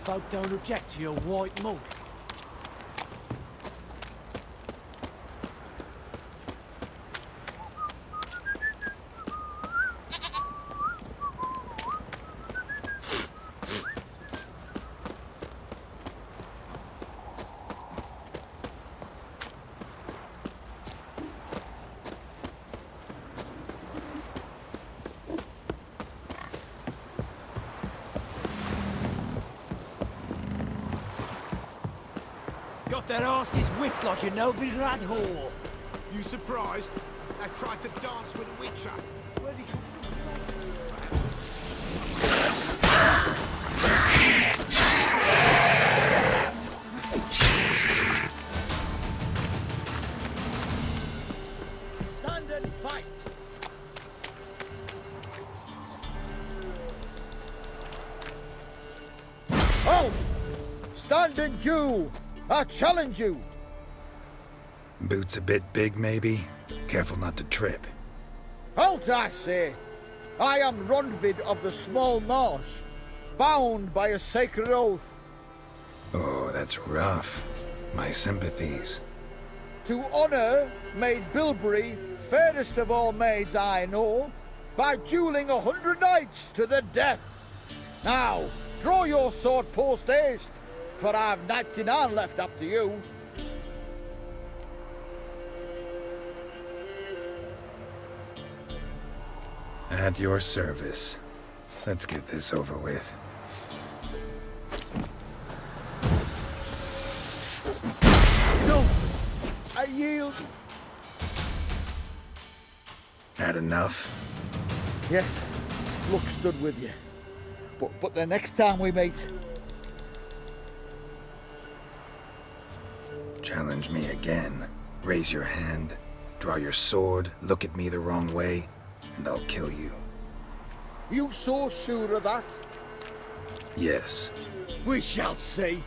Folk don't object to your white mug. Got their asses whipped like a Novigrad whore. You surprised? I tried to dance with a witcher. Where'd he come from? Stand and fight! Halt! Stand and do! I challenge you! Boots a bit big, maybe? Careful not to trip. Halt, I say! I am Ronvid of the Small Marsh, bound by a sacred oath. Oh, that's rough. My sympathies. To honor Maid Bilberry, fairest of all maids I know, by dueling 100 knights to the death. Now, draw your sword post haste, for I've 99 left after you. At your service. Let's get this over with. No! I yield. Had enough? Yes, luck stood with you. But the next time we meet... Challenge me again. Raise your hand, draw your sword, look at me the wrong way, and I'll kill you. You so sure of that? Yes. We shall see.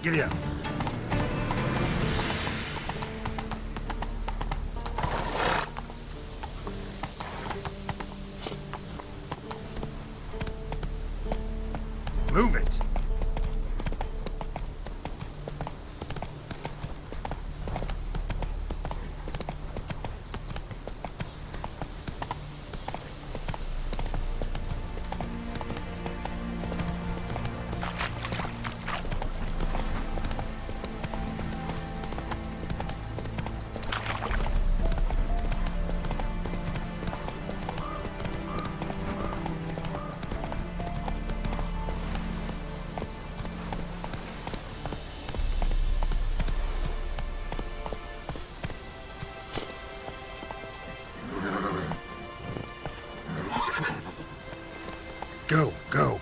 Giddy up. Move it. Go, go.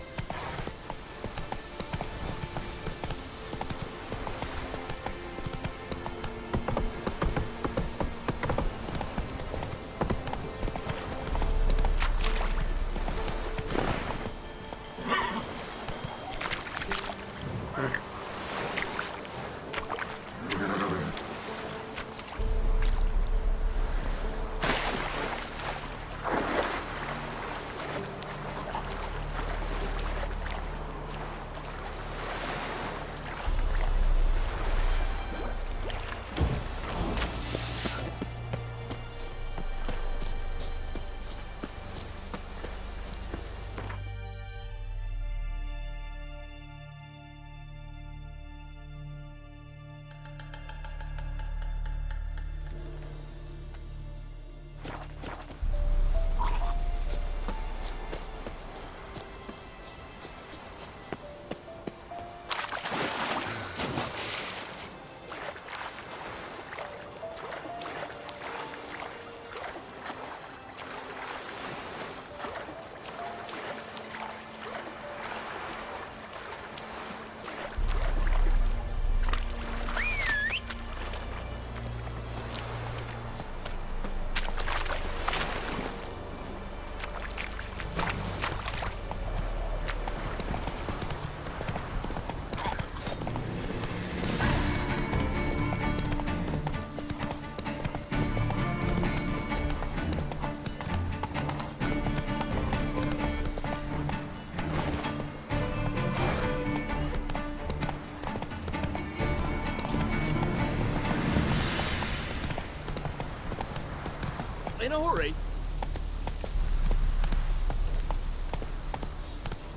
In a hurry?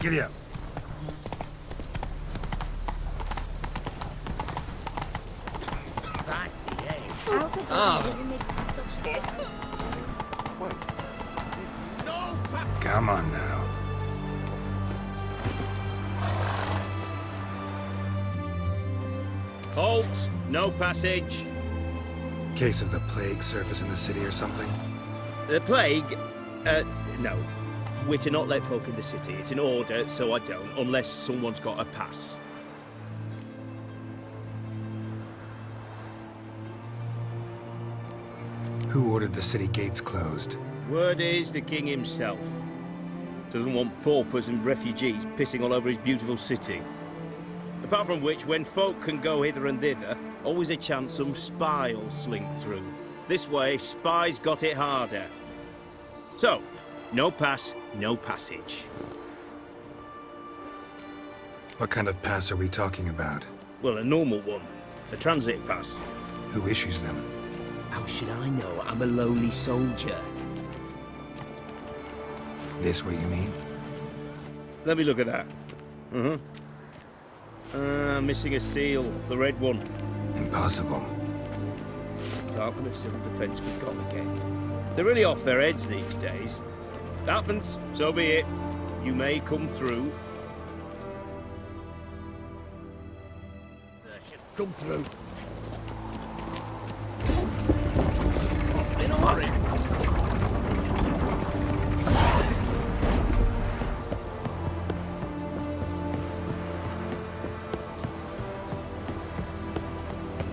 Giddy up. Come on now. Halt! No passage. Case of the plague surface in the city or something? The plague? No. We're to not let folk in the city. It's an order, so I don't, unless someone's got a pass. Who ordered the city gates closed? Word is the king himself. Doesn't want paupers and refugees pissing all over his beautiful city. Apart from which, when folk can go hither and thither, always a chance some spy will slink through. This way, spies got it harder. So, no pass, no passage. What kind of pass are we talking about? Well, a normal one. A transit pass. Who issues them? How should I know? I'm a lonely soldier. This what you mean? Let me look at that. Missing a seal. The red one. Impossible. Department of Civil Defence forgot again. They're really off their heads these days. Happens, so be it. You may come through. Come through. In a hurry?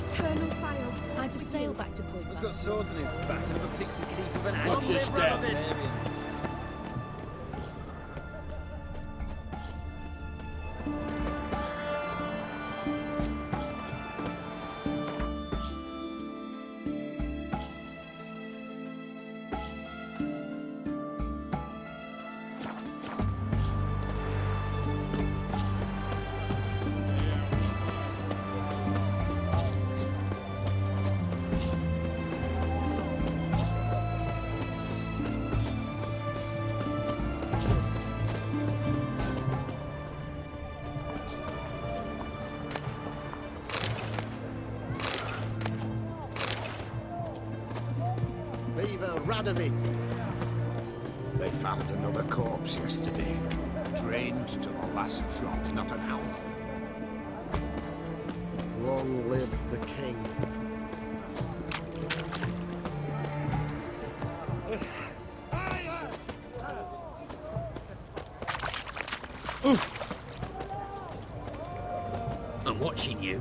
Eternal fire. I had to sail back to Point. He's got swords in his back and never picks the teeth of an Watch your step. Viva Radovid! They found another corpse yesterday. Drained to the last drop, not an hour. Long live the king. I'm watching you.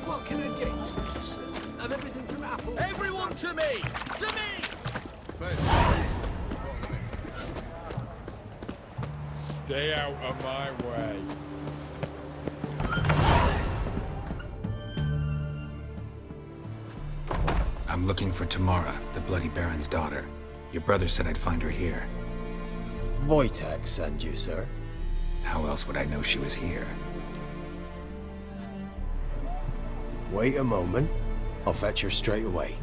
What can I get you? Of everything from apples. Everyone to me! To me! Stay out of my way. I'm looking for Tamara, the Bloody Baron's daughter. Your brother said I'd find her here. Wojtek send you, sir. How else would I know she was here? Wait a moment. I'll fetch her straight away.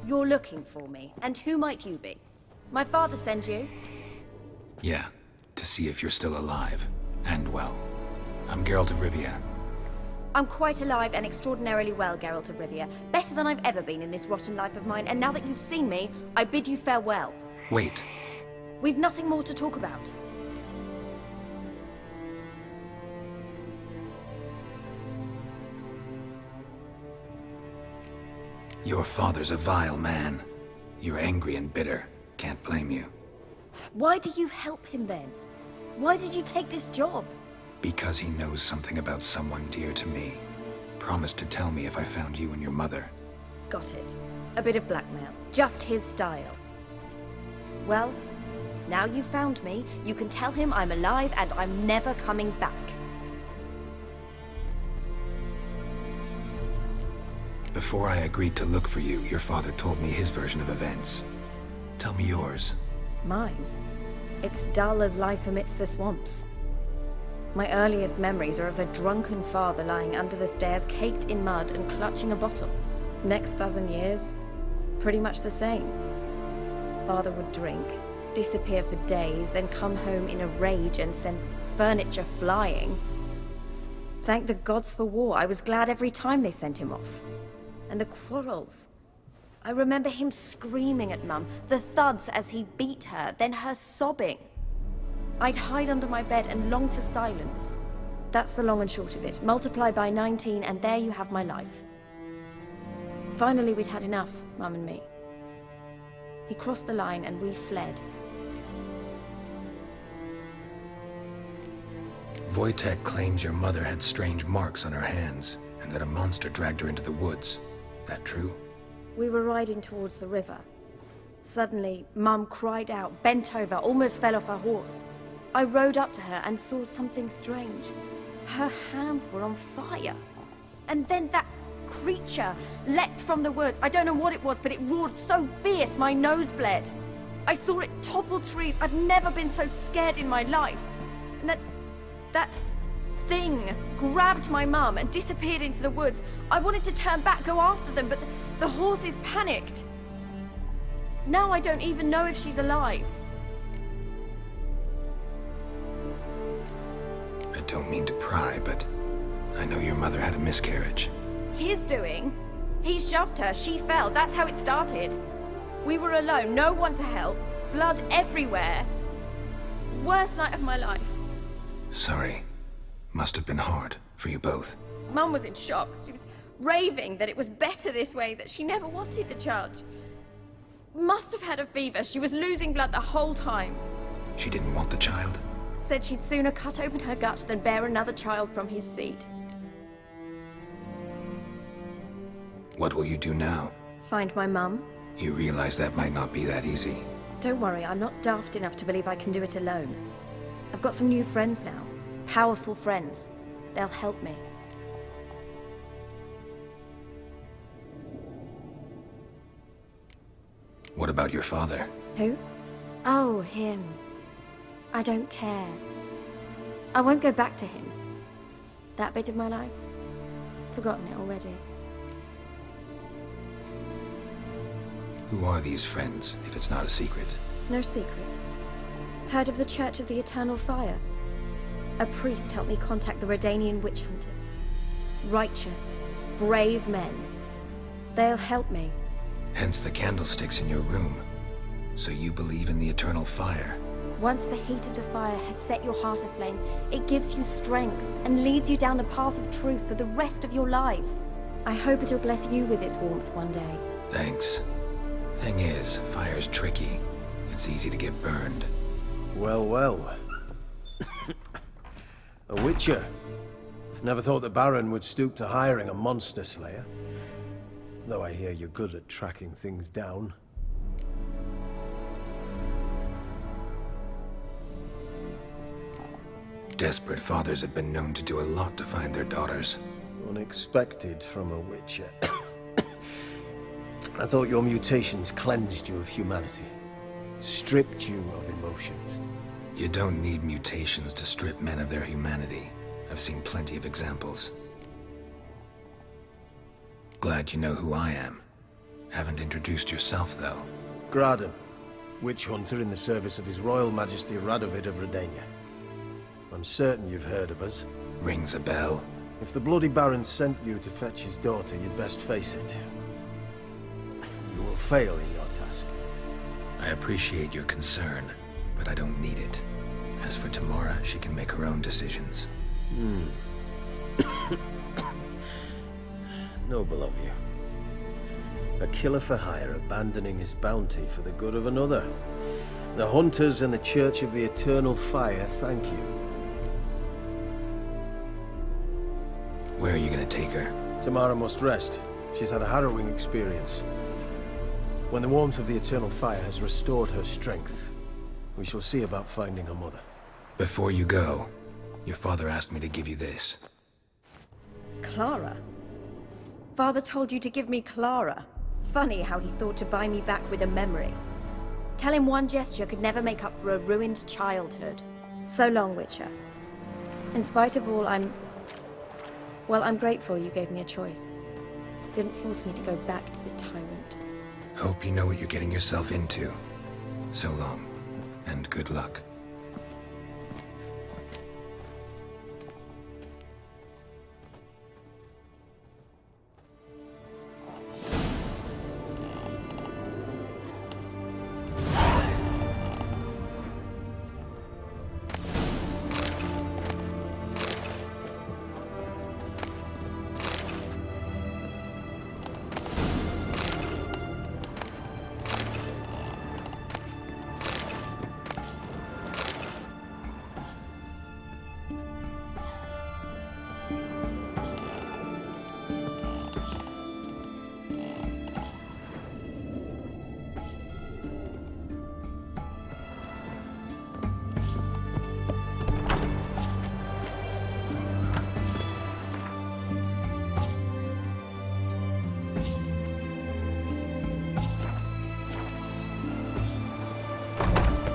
You're looking for me, and who might you be? My father sent you? Yeah, to see if you're still alive. And well. I'm Geralt of Rivia. I'm quite alive and extraordinarily well, Geralt of Rivia. Better than I've ever been in this rotten life of mine, and now that you've seen me, I bid you farewell. Wait. We've nothing more to talk about. Your father's a vile man. You're angry and bitter. Can't blame you. Why do you help him then? Why did you take this job? Because he knows something about someone dear to me. Promised to tell me if I found you and your mother. Got it. A bit of blackmail. Just his style. Well, now you've found me, you can tell him I'm alive and I'm never coming back. Before I agreed to look for you, your father told me his version of events. Tell me yours. Mine? It's dull as life amidst the swamps. My earliest memories are of a drunken father lying under the stairs, caked in mud and clutching a bottle. Next dozen years, pretty much the same. Father would drink, disappear for days, then come home in a rage and send furniture flying. Thank the gods for war. I was glad every time they sent him off. And the quarrels. I remember him screaming at Mum, the thuds as he beat her, then her sobbing. I'd hide under my bed and long for silence. That's the long and short of it. Multiply by 19 and there you have my life. Finally, we'd had enough, Mum and me. He crossed the line and we fled. Wojtek claims your mother had strange marks on her hands, and that a monster dragged her into the woods. That true? We were riding towards the river. Suddenly, Mum cried out, bent over, almost fell off her horse. I rode up to her and saw something strange. Her hands were on fire. And then that creature leapt from the woods. I don't know what it was, but it roared so fierce my nose bled. I saw it topple trees. I've never been so scared in my life. And that thing grabbed my mum and disappeared into the woods. I wanted to turn back, go after them, but the horses panicked. Now I don't even know if she's alive. I don't mean to pry, but I know your mother had a miscarriage. His doing? He shoved her, she fell, that's how it started. We were alone, no one to help, blood everywhere. Worst night of my life. Sorry. Must have been hard for you both. Mum was in shock. She was raving that it was better this way, that she never wanted the child. Must have had a fever. She was losing blood the whole time. She didn't want the child? Said she'd sooner cut open her gut than bear another child from his seed. What will you do now? Find my mum. You realize that might not be that easy. Don't worry, I'm not daft enough to believe I can do it alone. I've got some new friends now. Powerful friends. They'll help me. What about your father? Who? Oh, him. I don't care. I won't go back to him. That bit of my life? Forgotten it already. Who are these friends, if it's not a secret? No secret. Heard of the Church of the Eternal Fire? A priest helped me contact the Redanian witch hunters. Righteous, brave men. They'll help me. Hence the candlesticks in your room. So you believe in the eternal fire? Once the heat of the fire has set your heart aflame, it gives you strength and leads you down the path of truth for the rest of your life. I hope it'll bless you with its warmth one day. Thanks. Thing is, fire's tricky. It's easy to get burned. Well, well. A witcher. Never thought the Baron would stoop to hiring a monster slayer. Though I hear you're good at tracking things down. Desperate fathers have been known to do a lot to find their daughters. Unexpected from a witcher. I thought your mutations cleansed you of humanity. Stripped you of emotions. You don't need mutations to strip men of their humanity. I've seen plenty of examples. Glad you know who I am. Haven't introduced yourself, though. Graden, witch hunter in the service of His Royal Majesty Radovid of Redania. I'm certain you've heard of us. Rings a bell. If the Bloody Baron sent you to fetch his daughter, you'd best face it. You will fail in your task. I appreciate your concern, but I don't need it. As for Tamara, she can make her own decisions. Noble of you. A killer for hire abandoning his bounty for the good of another. The Hunters and the Church of the Eternal Fire thank you. Where are you gonna take her? Tamara must rest. She's had a harrowing experience. When the warmth of the Eternal Fire has restored her strength, we shall see about finding her mother. Before you go, your father asked me to give you this. Clara? Father told you to give me Clara. Funny how he thought to buy me back with a memory. Tell him one gesture could never make up for a ruined childhood. So long, Witcher. In spite of all, I'm grateful you gave me a choice. Didn't force me to go back to the tyrant. Hope you know what you're getting yourself into. So long, and good luck.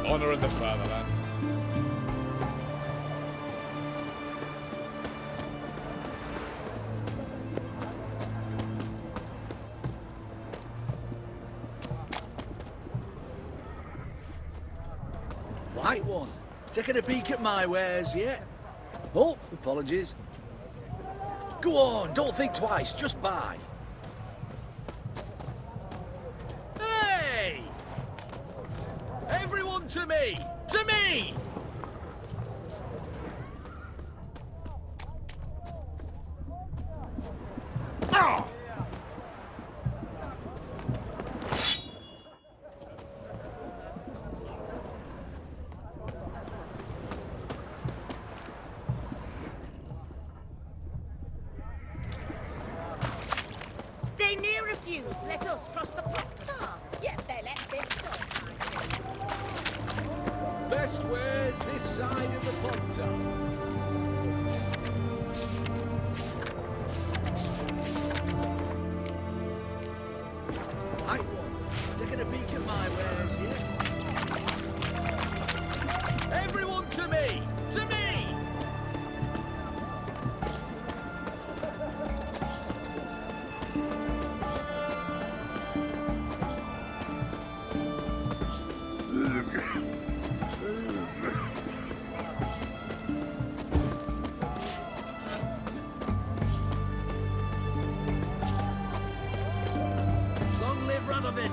Honor in the fatherland. White one, taking a peek at my wares yet? Oh, apologies. Go on, don't think twice, just buy. Hey! Everyone to me! To me! Ah! They near refused let us cross the Poctar, yet they let this sort. Best wares this side of the Poctar. Right one, taking a peek at my wares here. Everyone to me! To me! Long live Radovid!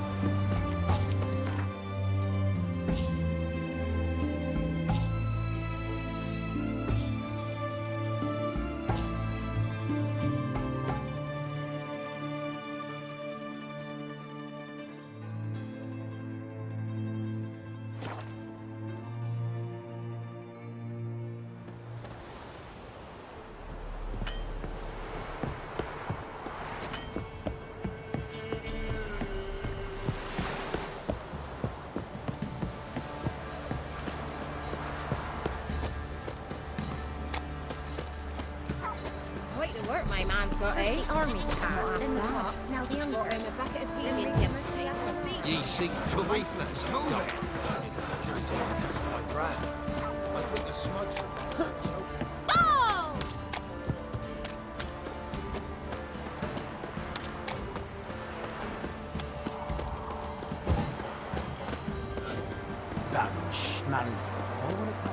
Quite the work my man's got, eh? First the army's passed, then the that. Hawks, now the Got Underground. him a bucket of peelings yesterday. Ye seek trouble? Let's move it! Can't seem to catch my breath. I think the smudge... Ball! Baron Schmarren. If I want to...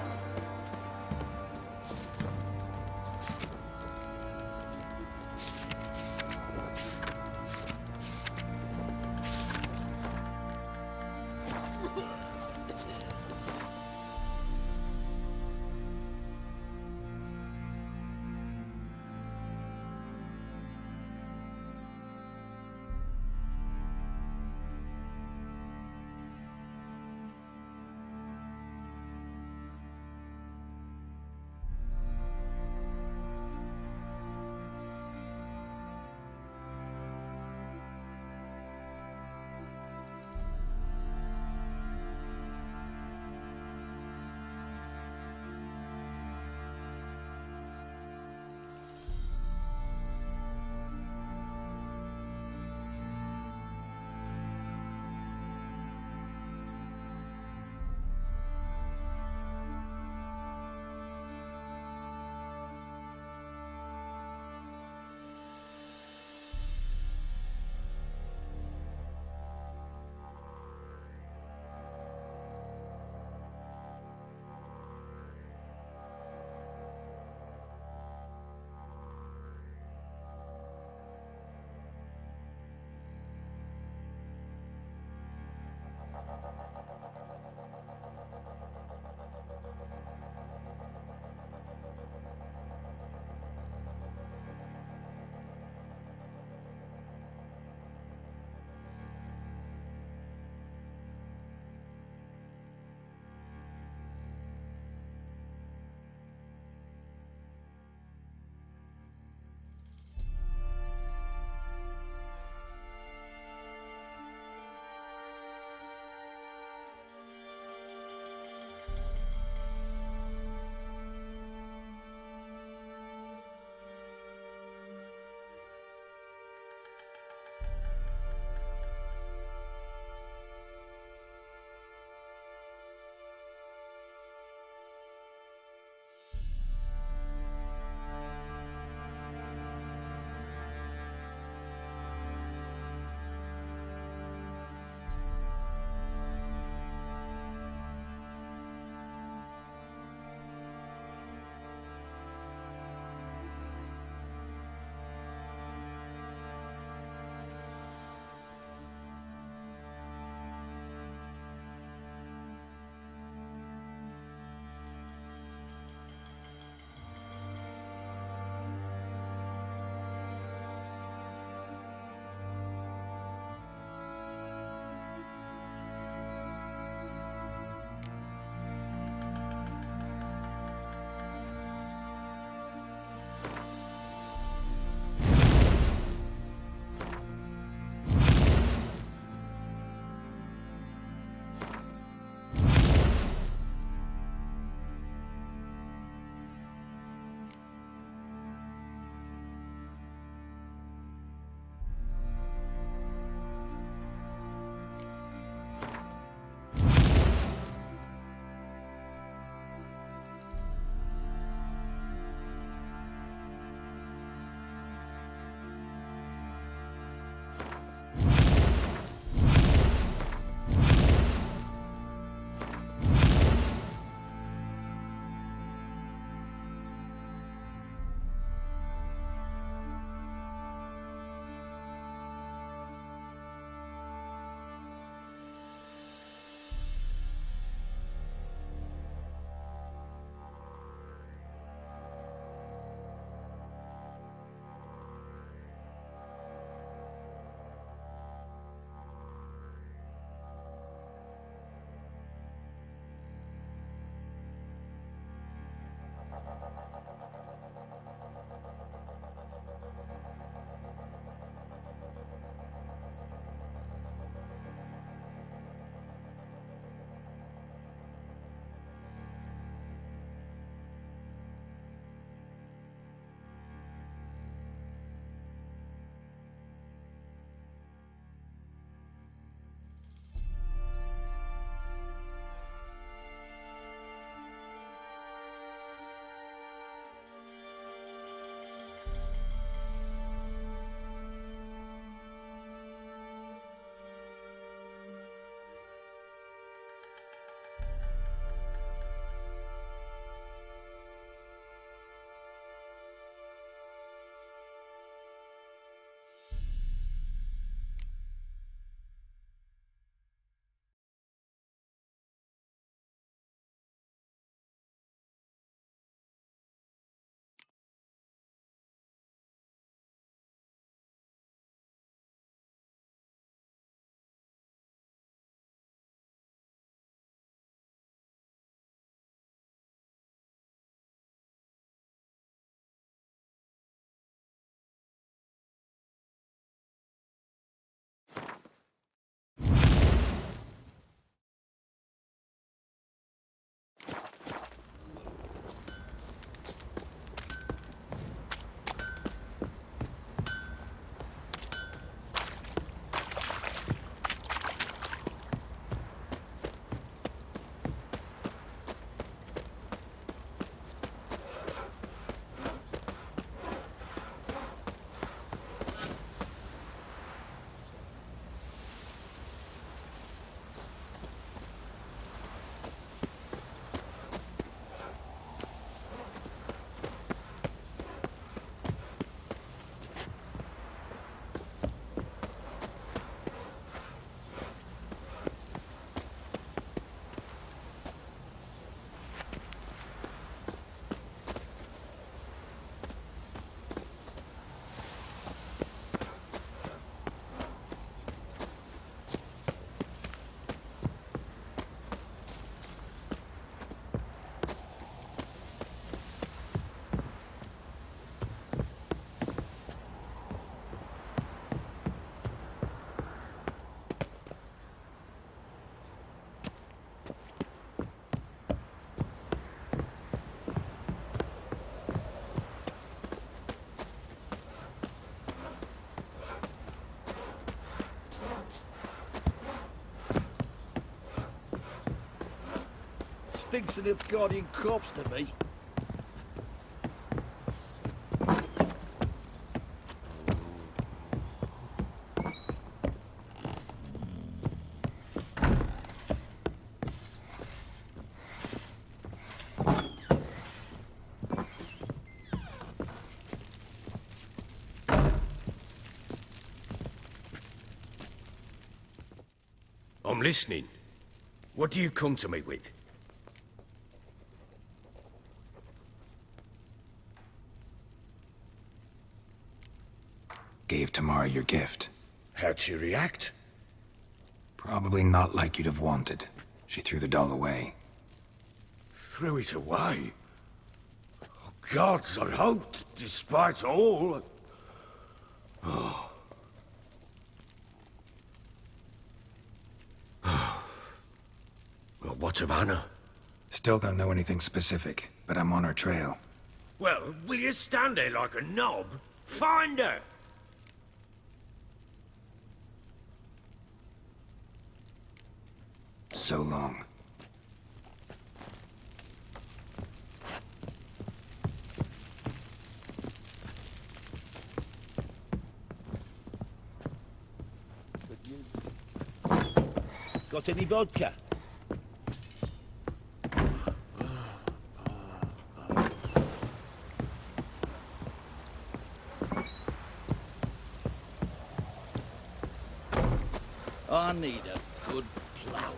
Stinks of Nilfgaardian corpse to me. I'm listening. What do you come to me with? Gave Tamara your gift. How'd she react? Probably not like you'd have wanted. She threw the doll away. Threw it away? Oh, gods, I hoped, despite all... Oh. Well, what of Anna? Still don't know anything specific, but I'm on her trail. Well, will you stand there like a knob? Find her! So long. Got any vodka? I need a good plough.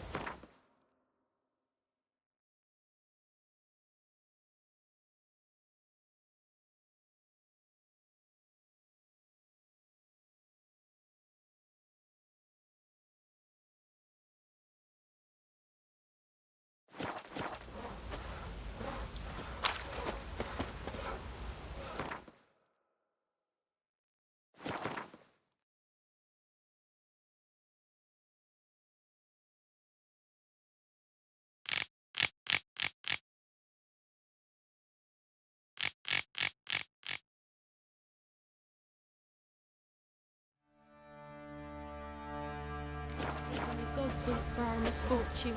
The gods wait for our misfortune.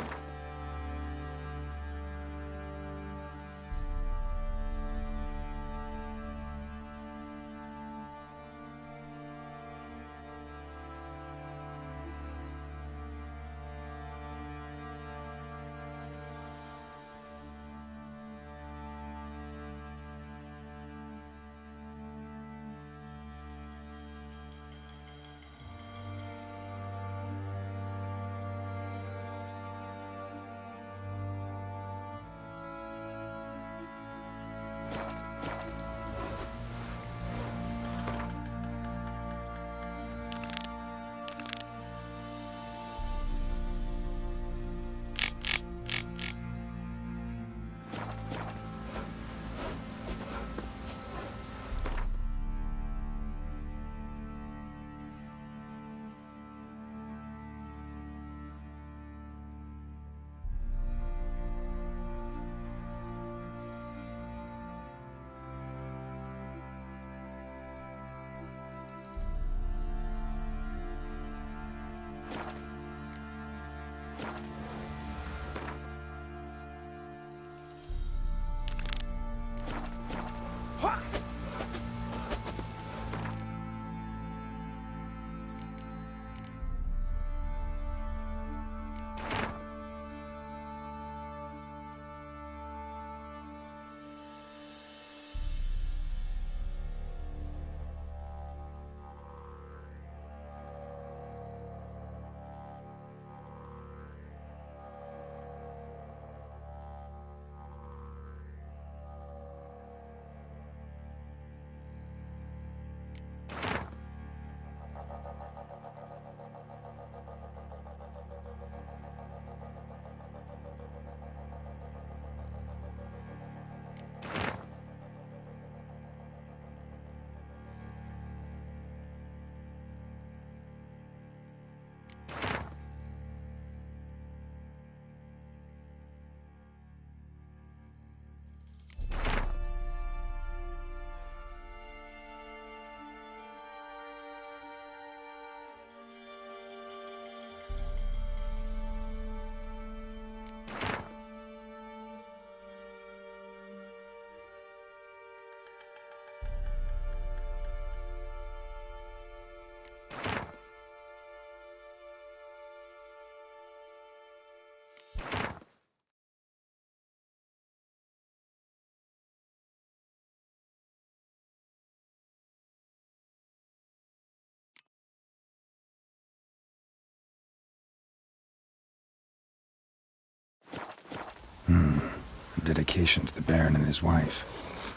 Dedication to the Baron and his wife.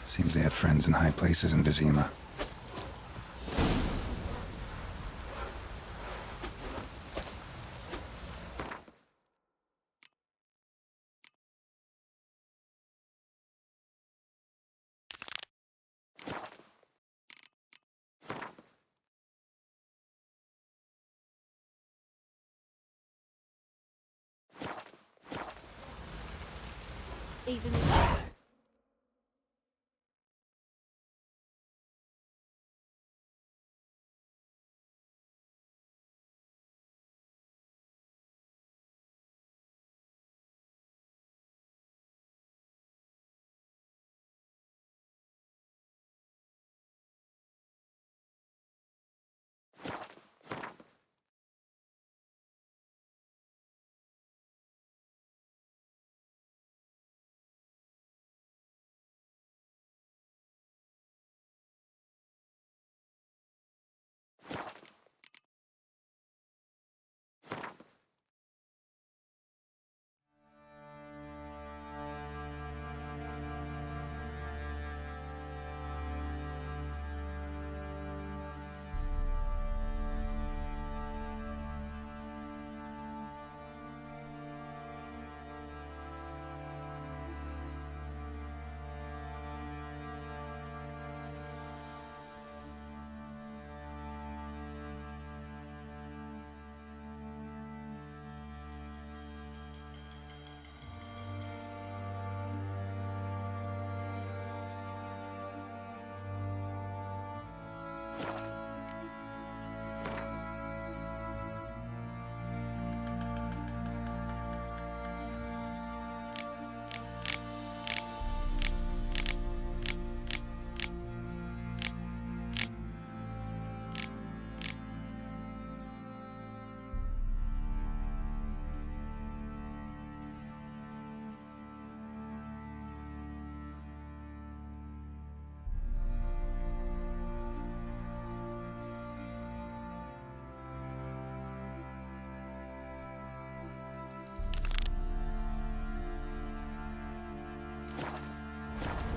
Seems they had friends in high places in Vizima. Even if...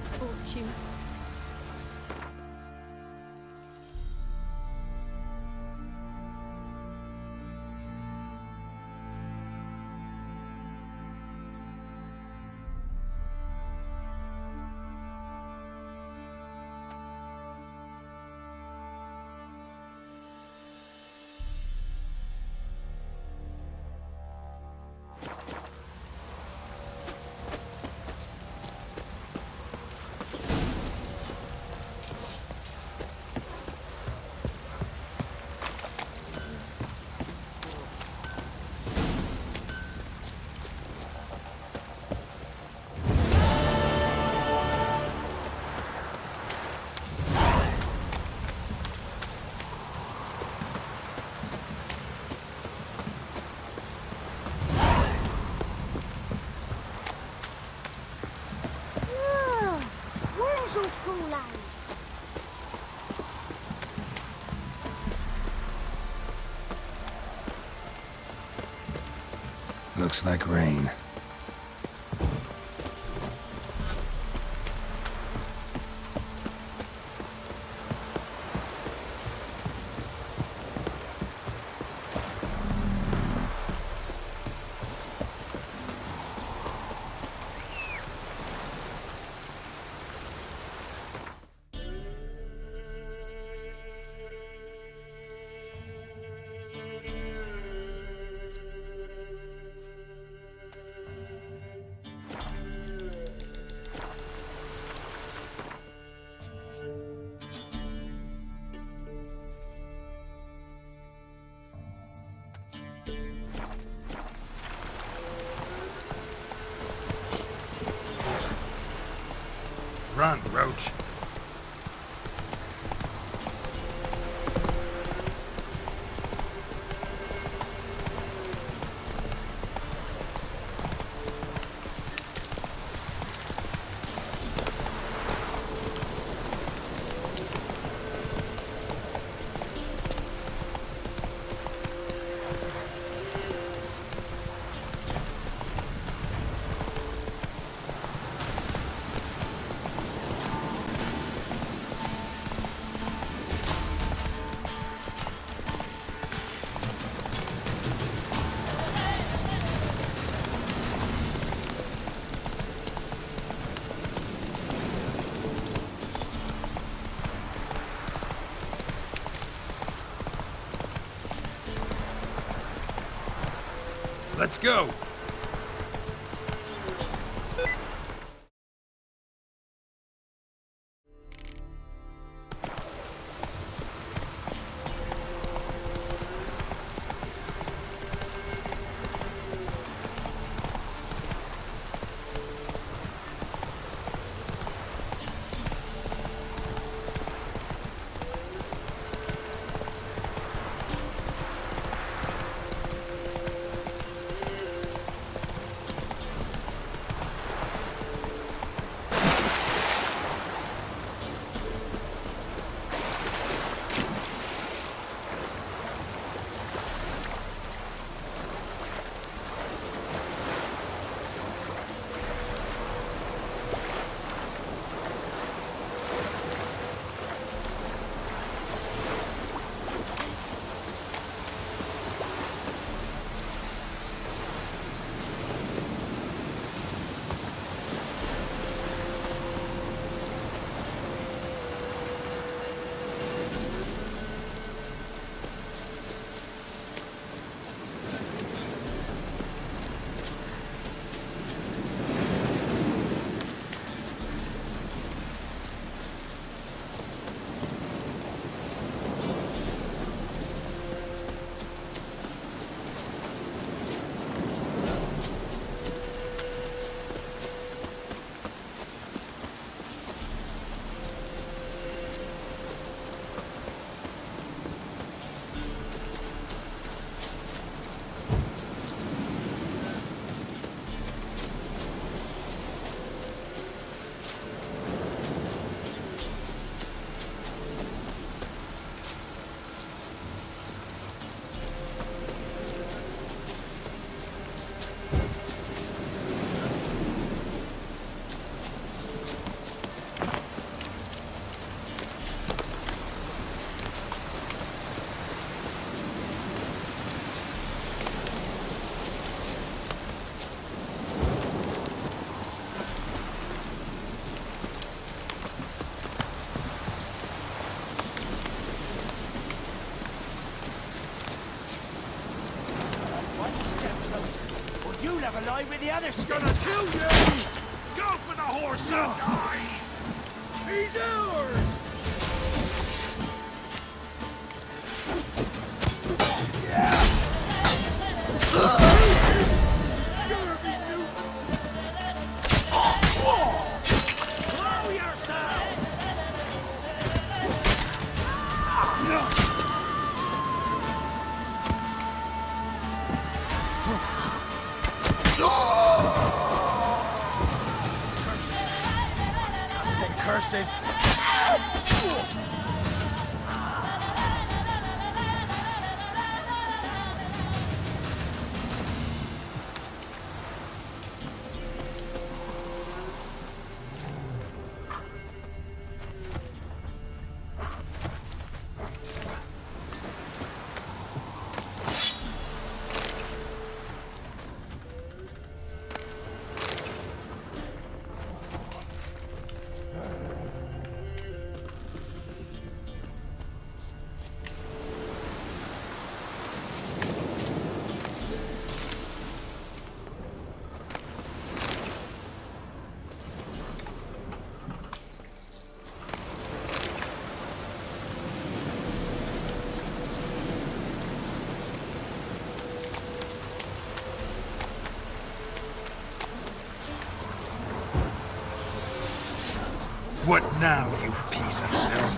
Misfortune. Worms will crawl out. Looks like rain. Run, Roach. Let's go! You'll have a lie with the others. Gonna shoot you! Go for the horse's eyes! He's ours! Scurvy mutant! Blow yourself! Curses! What now, you piece of filth?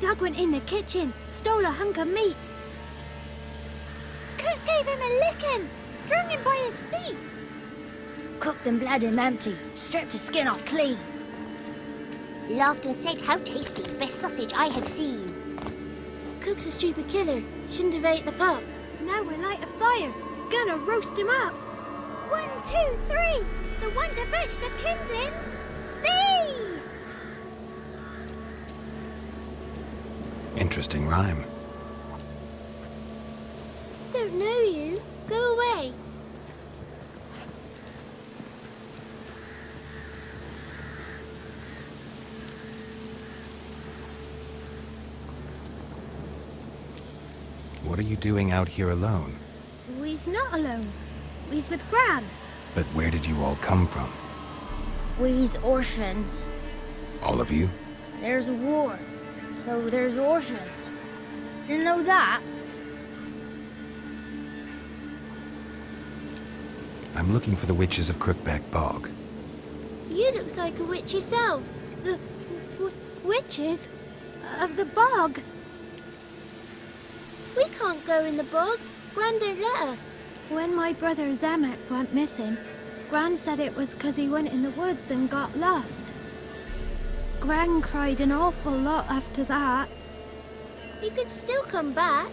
Doug went in the kitchen, stole a hunk of meat. Cook gave him a licking, strung him by his feet. Cooked and bled him empty, stripped his skin off clean. Laughed and said how tasty, best sausage I have seen. Cook's a stupid killer, shouldn't have ate the pup. Now we'll light a fire, gonna roast him up. 1, 2, 3, the one to fetch the kindlings, thee! Interesting rhyme. Don't know you. Go away. What are you doing out here alone? We's not alone. We's with Gran. But where did you all come from? We's orphans. All of you? There's a war, so there's orphans. Didn't know that? I'm looking for the witches of Crookback Bog. You looks like a witch yourself. The witches of the bog. We can't go in the bog. Gran don't let us. When my brother Zemek went missing, Gran said it was 'cause he went in the woods and got lost. Gran cried an awful lot after that. He could still come back.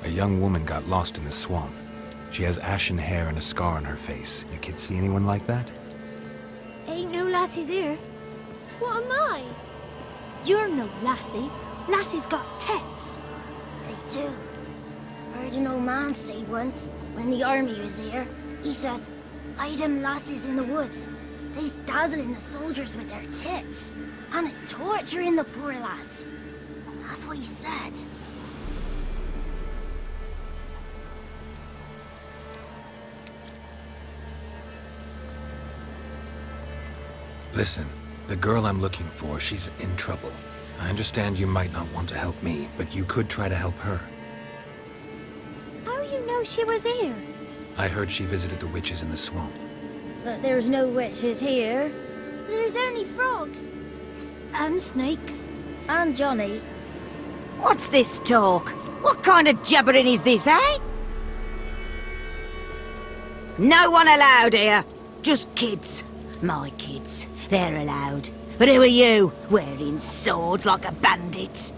A young woman got lost in the swamp. She has ashen hair and a scar on her face. You kids see anyone like that? Ain't no lassies here. What am I? You're no lassie. Lassie's got tits. They do. Heard an old man say once, when the army was here, he says, hide them lasses in the woods. They's dazzling the soldiers with their tits. And it's torturing the poor lads. That's what he said. Listen, the girl I'm looking for, she's in trouble. I understand you might not want to help me, but you could try to help her. How you know she was here? I heard she visited the witches in the swamp. But there's no witches here. There's only frogs. And snakes. And Johnny. What's this talk? What kind of jabbering is this, eh? No one allowed here. Just kids. My kids. They're allowed. But who are you, wearing swords like a bandit?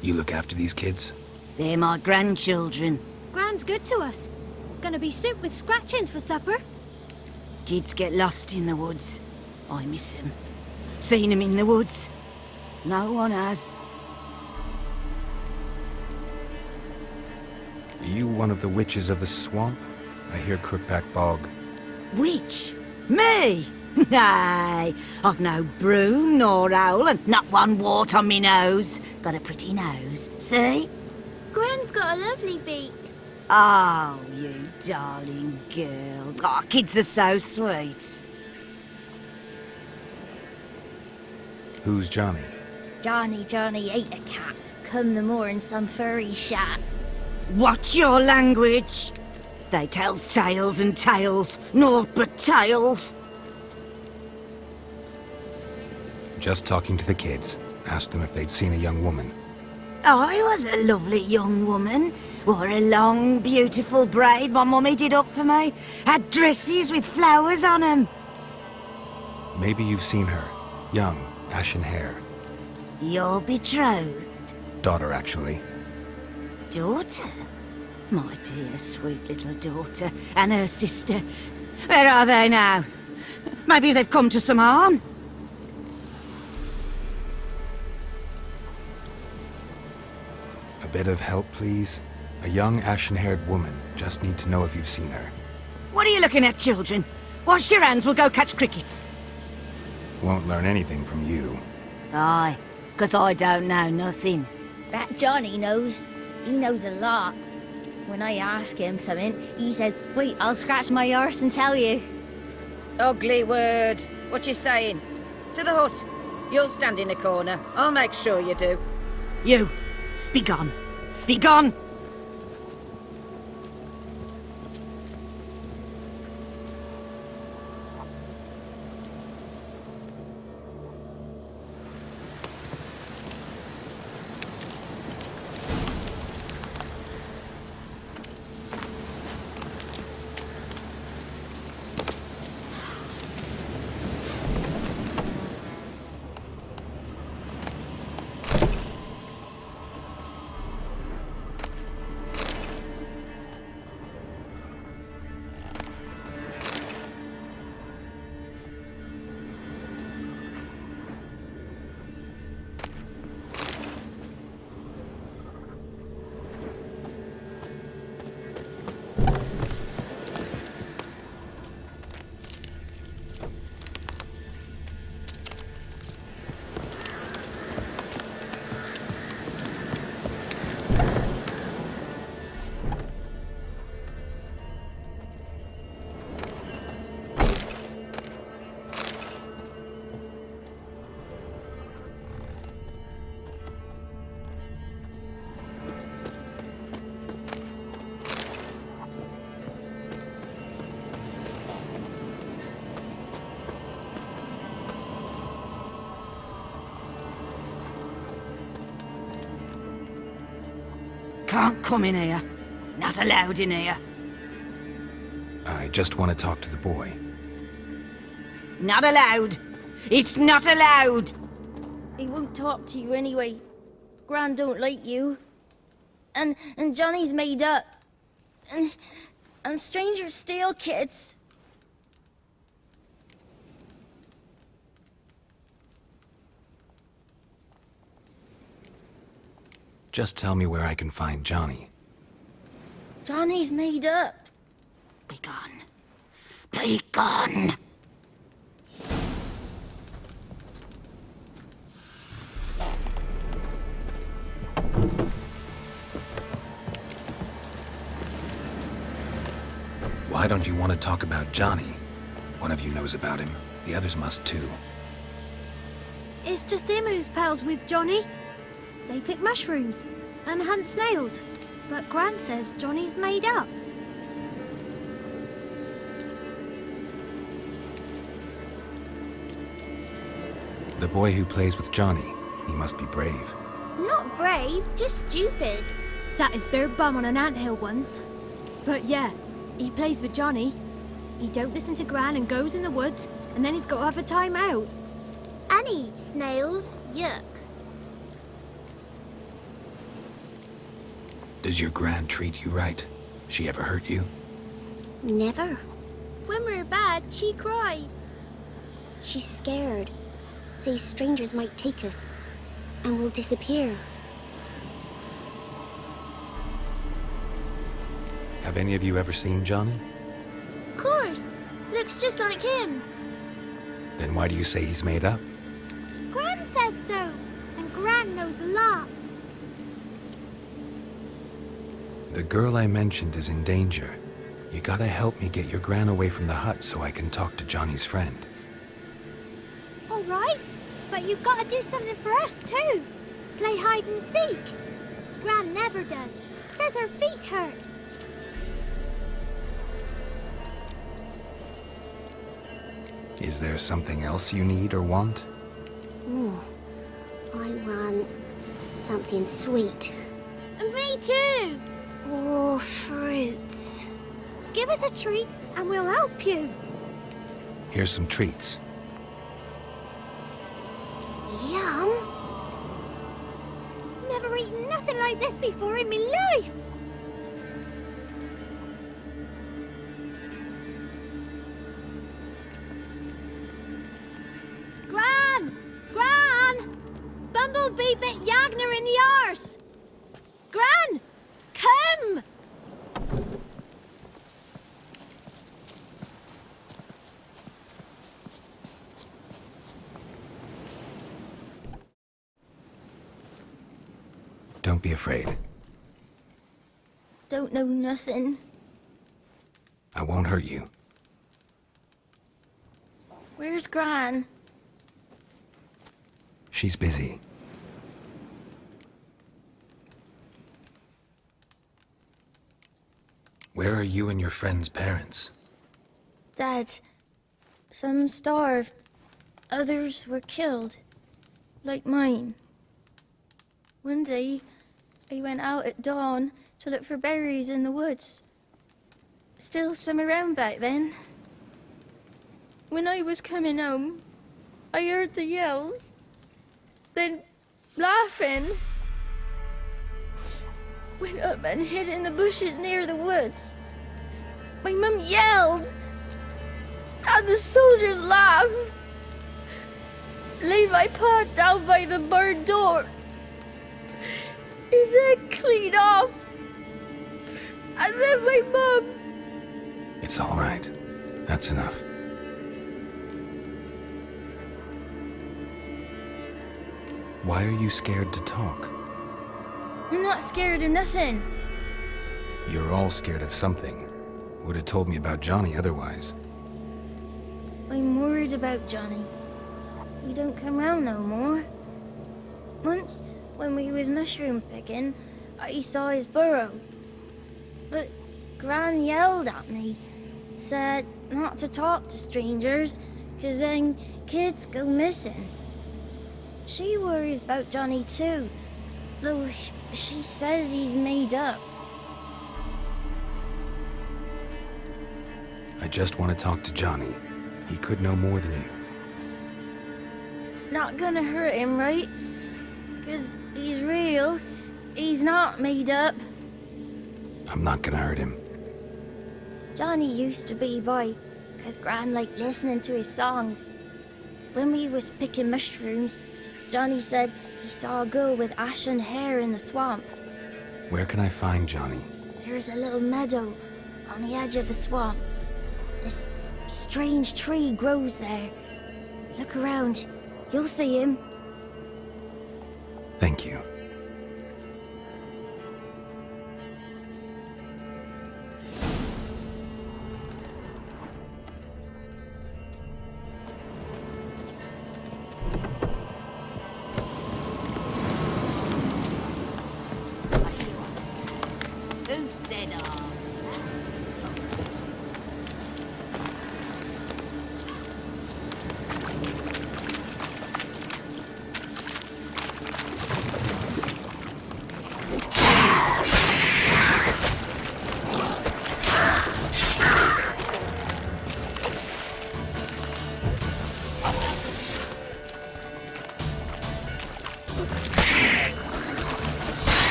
You look after these kids? They're my grandchildren. Gran's good to us. Gonna be soup with scratchings for supper. Kids get lost in the woods. I miss them. Seen them in the woods. No one has. Are you one of the witches of the swamp? I hear Crookback Bog. Witch? Me? Nay, I've no broom nor owl and not one wart on me nose. Got a pretty nose, see? Gran's got a lovely beak. Oh, you darling girl. Oh, kids are so sweet. Who's Johnny? Johnny ate a cat. Come the more in some furry shat. Watch your language. They tells tales and tales, naught but tales. Just talking to the kids. Asked them if they'd seen a young woman. I was a lovely young woman. Wore a long, beautiful braid my mummy did up for me. Had dresses with flowers on them. Maybe you've seen her. Young, ashen hair. Your betrothed? Daughter, actually. Daughter? My dear, sweet little daughter. And her sister. Where are they now? Maybe they've come to some harm? A bit of help, please? A young, ashen-haired woman. Just need to know if you've seen her. What are you looking at, children? Wash your hands, we'll go catch crickets. Won't learn anything from you. Aye, 'cause I don't know nothing. That Johnny knows. He knows a lot. When I ask him something, he says, wait, I'll scratch my arse and tell you. Ugly word. What you saying? To the hut. You'll stand in a corner. I'll make sure you do. You, be gone. Be gone! can't come in here. Not allowed in here. I just want to talk to the boy. Not allowed. It's not allowed. He won't talk to you anyway. Gran don't like you. And Johnny's made up. And strangers steal kids. Just tell me where I can find Johnny. Johnny's made up. Be gone. Be gone. Why don't you want to talk about Johnny? One of you knows about him. The others must too. It's just him who's pals with Johnny. They pick mushrooms and hunt snails. But Gran says Johnny's made up. The boy who plays with Johnny, he must be brave. Not brave, just stupid. Sat his bare bum on an anthill once. But yeah, he plays with Johnny. He don't listen to Gran and goes in the woods, and then he's got to have a time out. And he eats snails. Yuck. Does your Gran treat you right? She ever hurt you? Never. When we're bad, she cries. She's scared. Says strangers might take us. And we'll disappear. Have any of you ever seen Johnny? Of course. Looks just like him. Then why do you say he's made up? Gran says so. And Gran knows lots. The girl I mentioned is in danger. You gotta help me get your Gran away from the hut so I can talk to Johnny's friend. All right. But you've got to do something for us too. Play hide and seek. Gran never does. Says her feet hurt. Is there something else you need or want? I want something sweet. And me too. Oh, fruits. Give us a treat and we'll help you. Here's some treats. Yum. Never eaten nothing like this before in my life. Gran! Gran! Bumblebee bit Yagner in the arse. Gran! Come! Don't be afraid. Don't know nothing. I won't hurt you. Where's Gran? She's busy. Where are you and your friend's parents? Dad. Some starved. Others were killed. Like mine. One day, I went out at dawn to look for berries in the woods. Still some around back then. When I was coming home, I heard the yells. Then, laughing. Went up and hid in the bushes near the woods. My mum yelled. And the soldiers laughed. Laid my pa down by the barn door. His head clean off. And then my mum. It's all right. That's enough. Why are you scared to talk? I'm not scared of nothing. You're all scared of something. Would have told me about Johnny otherwise. I'm worried about Johnny. He don't come round no more. Once, when we was mushroom picking, I saw his burrow. But Gran yelled at me, said not to talk to strangers, 'cause then kids go missing. She worries about Johnny too, Though she says he's made up. I just want to talk to Johnny. He could know more than you. Not gonna hurt him, right? 'Cause he's real. He's not made up. I'm not gonna hurt him. Johnny used to be boy, 'cause Gran liked listening to his songs. When we was picking mushrooms, Johnny said he saw a girl with ashen hair in the swamp. Where can I find Johnny? There's a little meadow on the edge of the swamp. This strange tree grows there. Look around. You'll see him. Thank you. Who said off?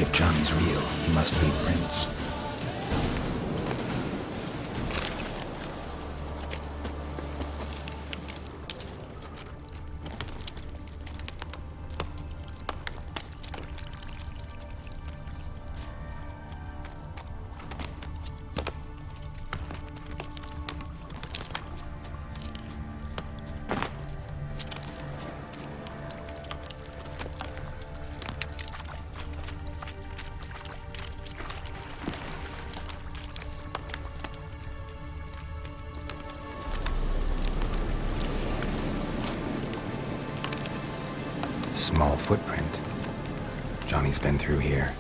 If Johnny's real, he must lead Prince. Small footprint. Johnny's been through here.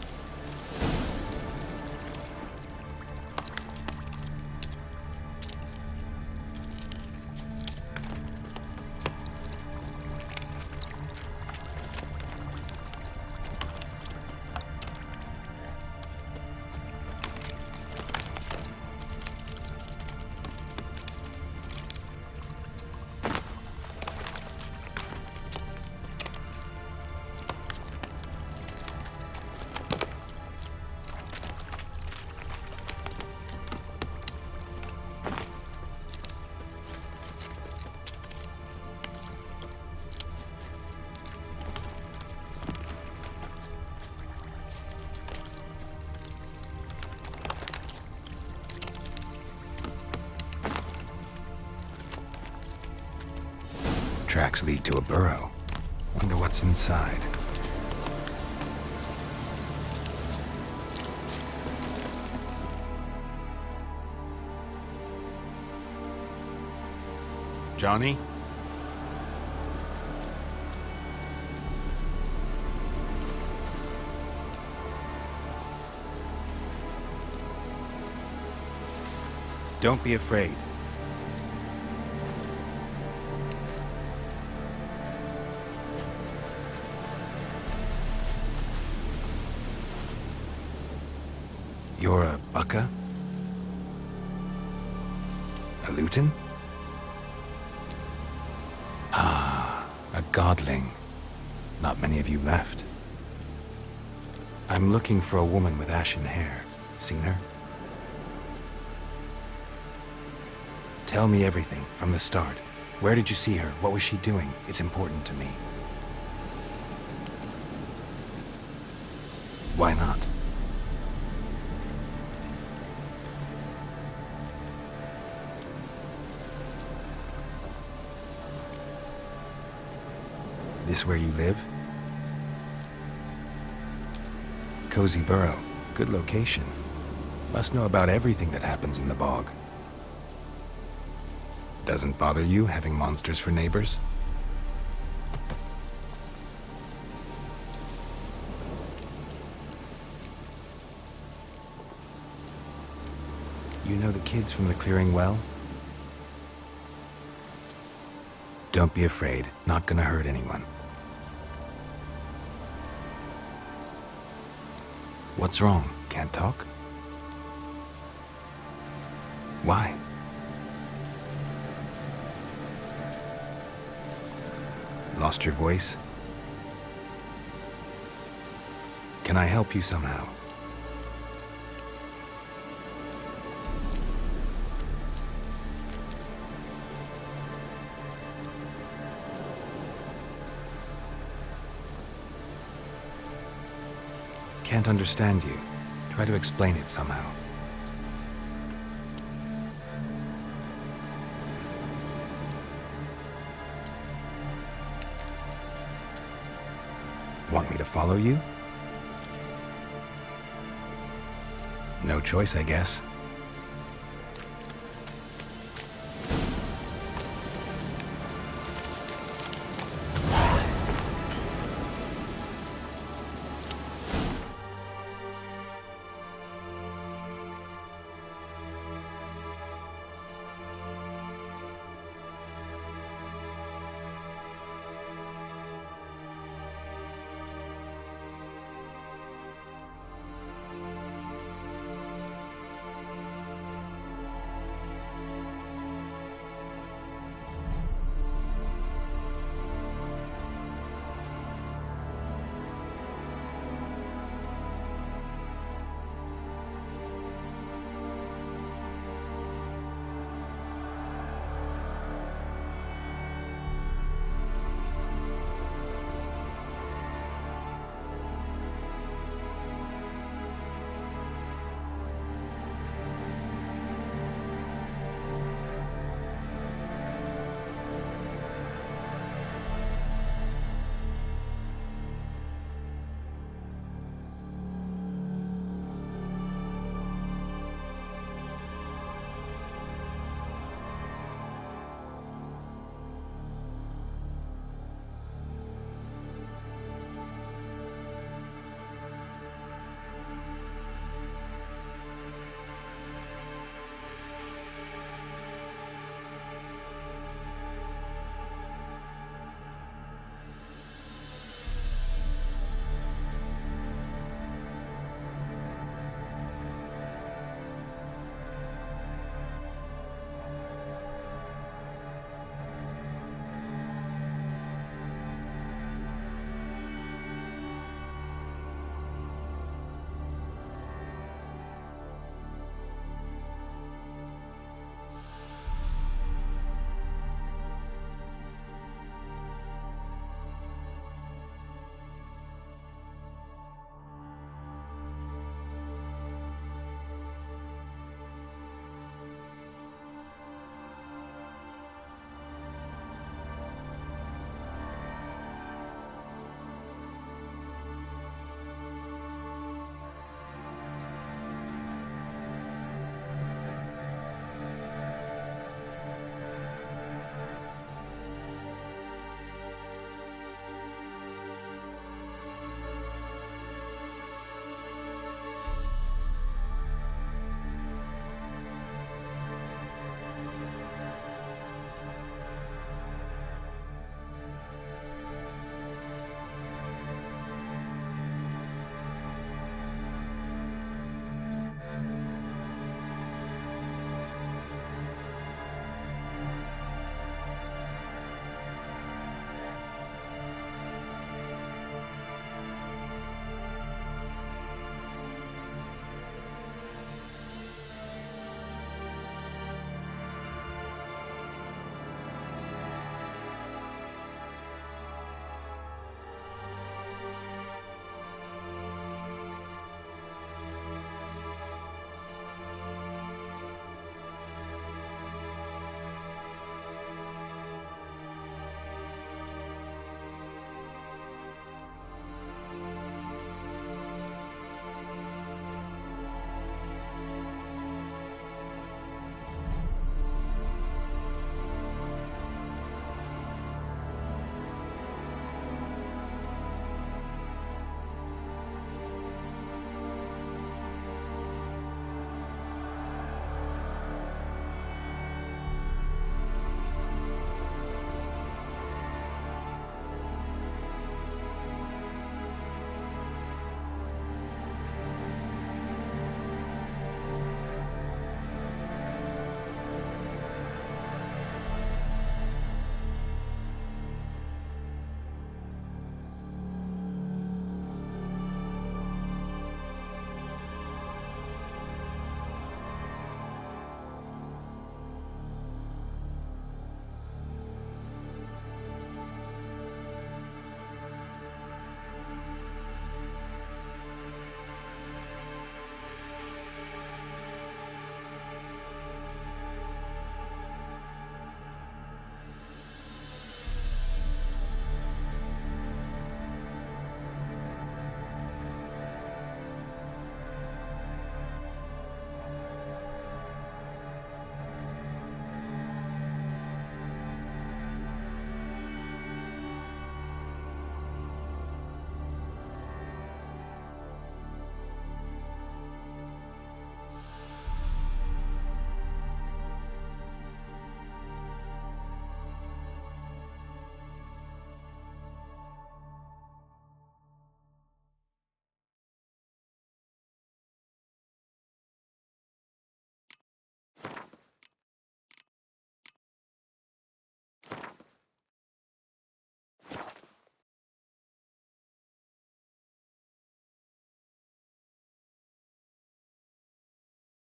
Tracks lead to a burrow. Wonder what's inside. Johnny? Don't be afraid. You're a Bukka? A Luton? Ah, a godling. Not many of you left. I'm looking for a woman with ashen hair. Seen her? Tell me everything, from the start. Where did you see her? What was she doing? It's important to me. Why not? This where you live? Cozy burrow. Good location. Must know about everything that happens in the bog. Doesn't bother you having monsters for neighbors? You know the kids from the clearing well? Don't be afraid. Not gonna hurt anyone. What's wrong? Can't talk? Why? Lost your voice? Can I help you somehow? Can't understand you. Try to explain it somehow. Want me to follow you? No choice, I guess.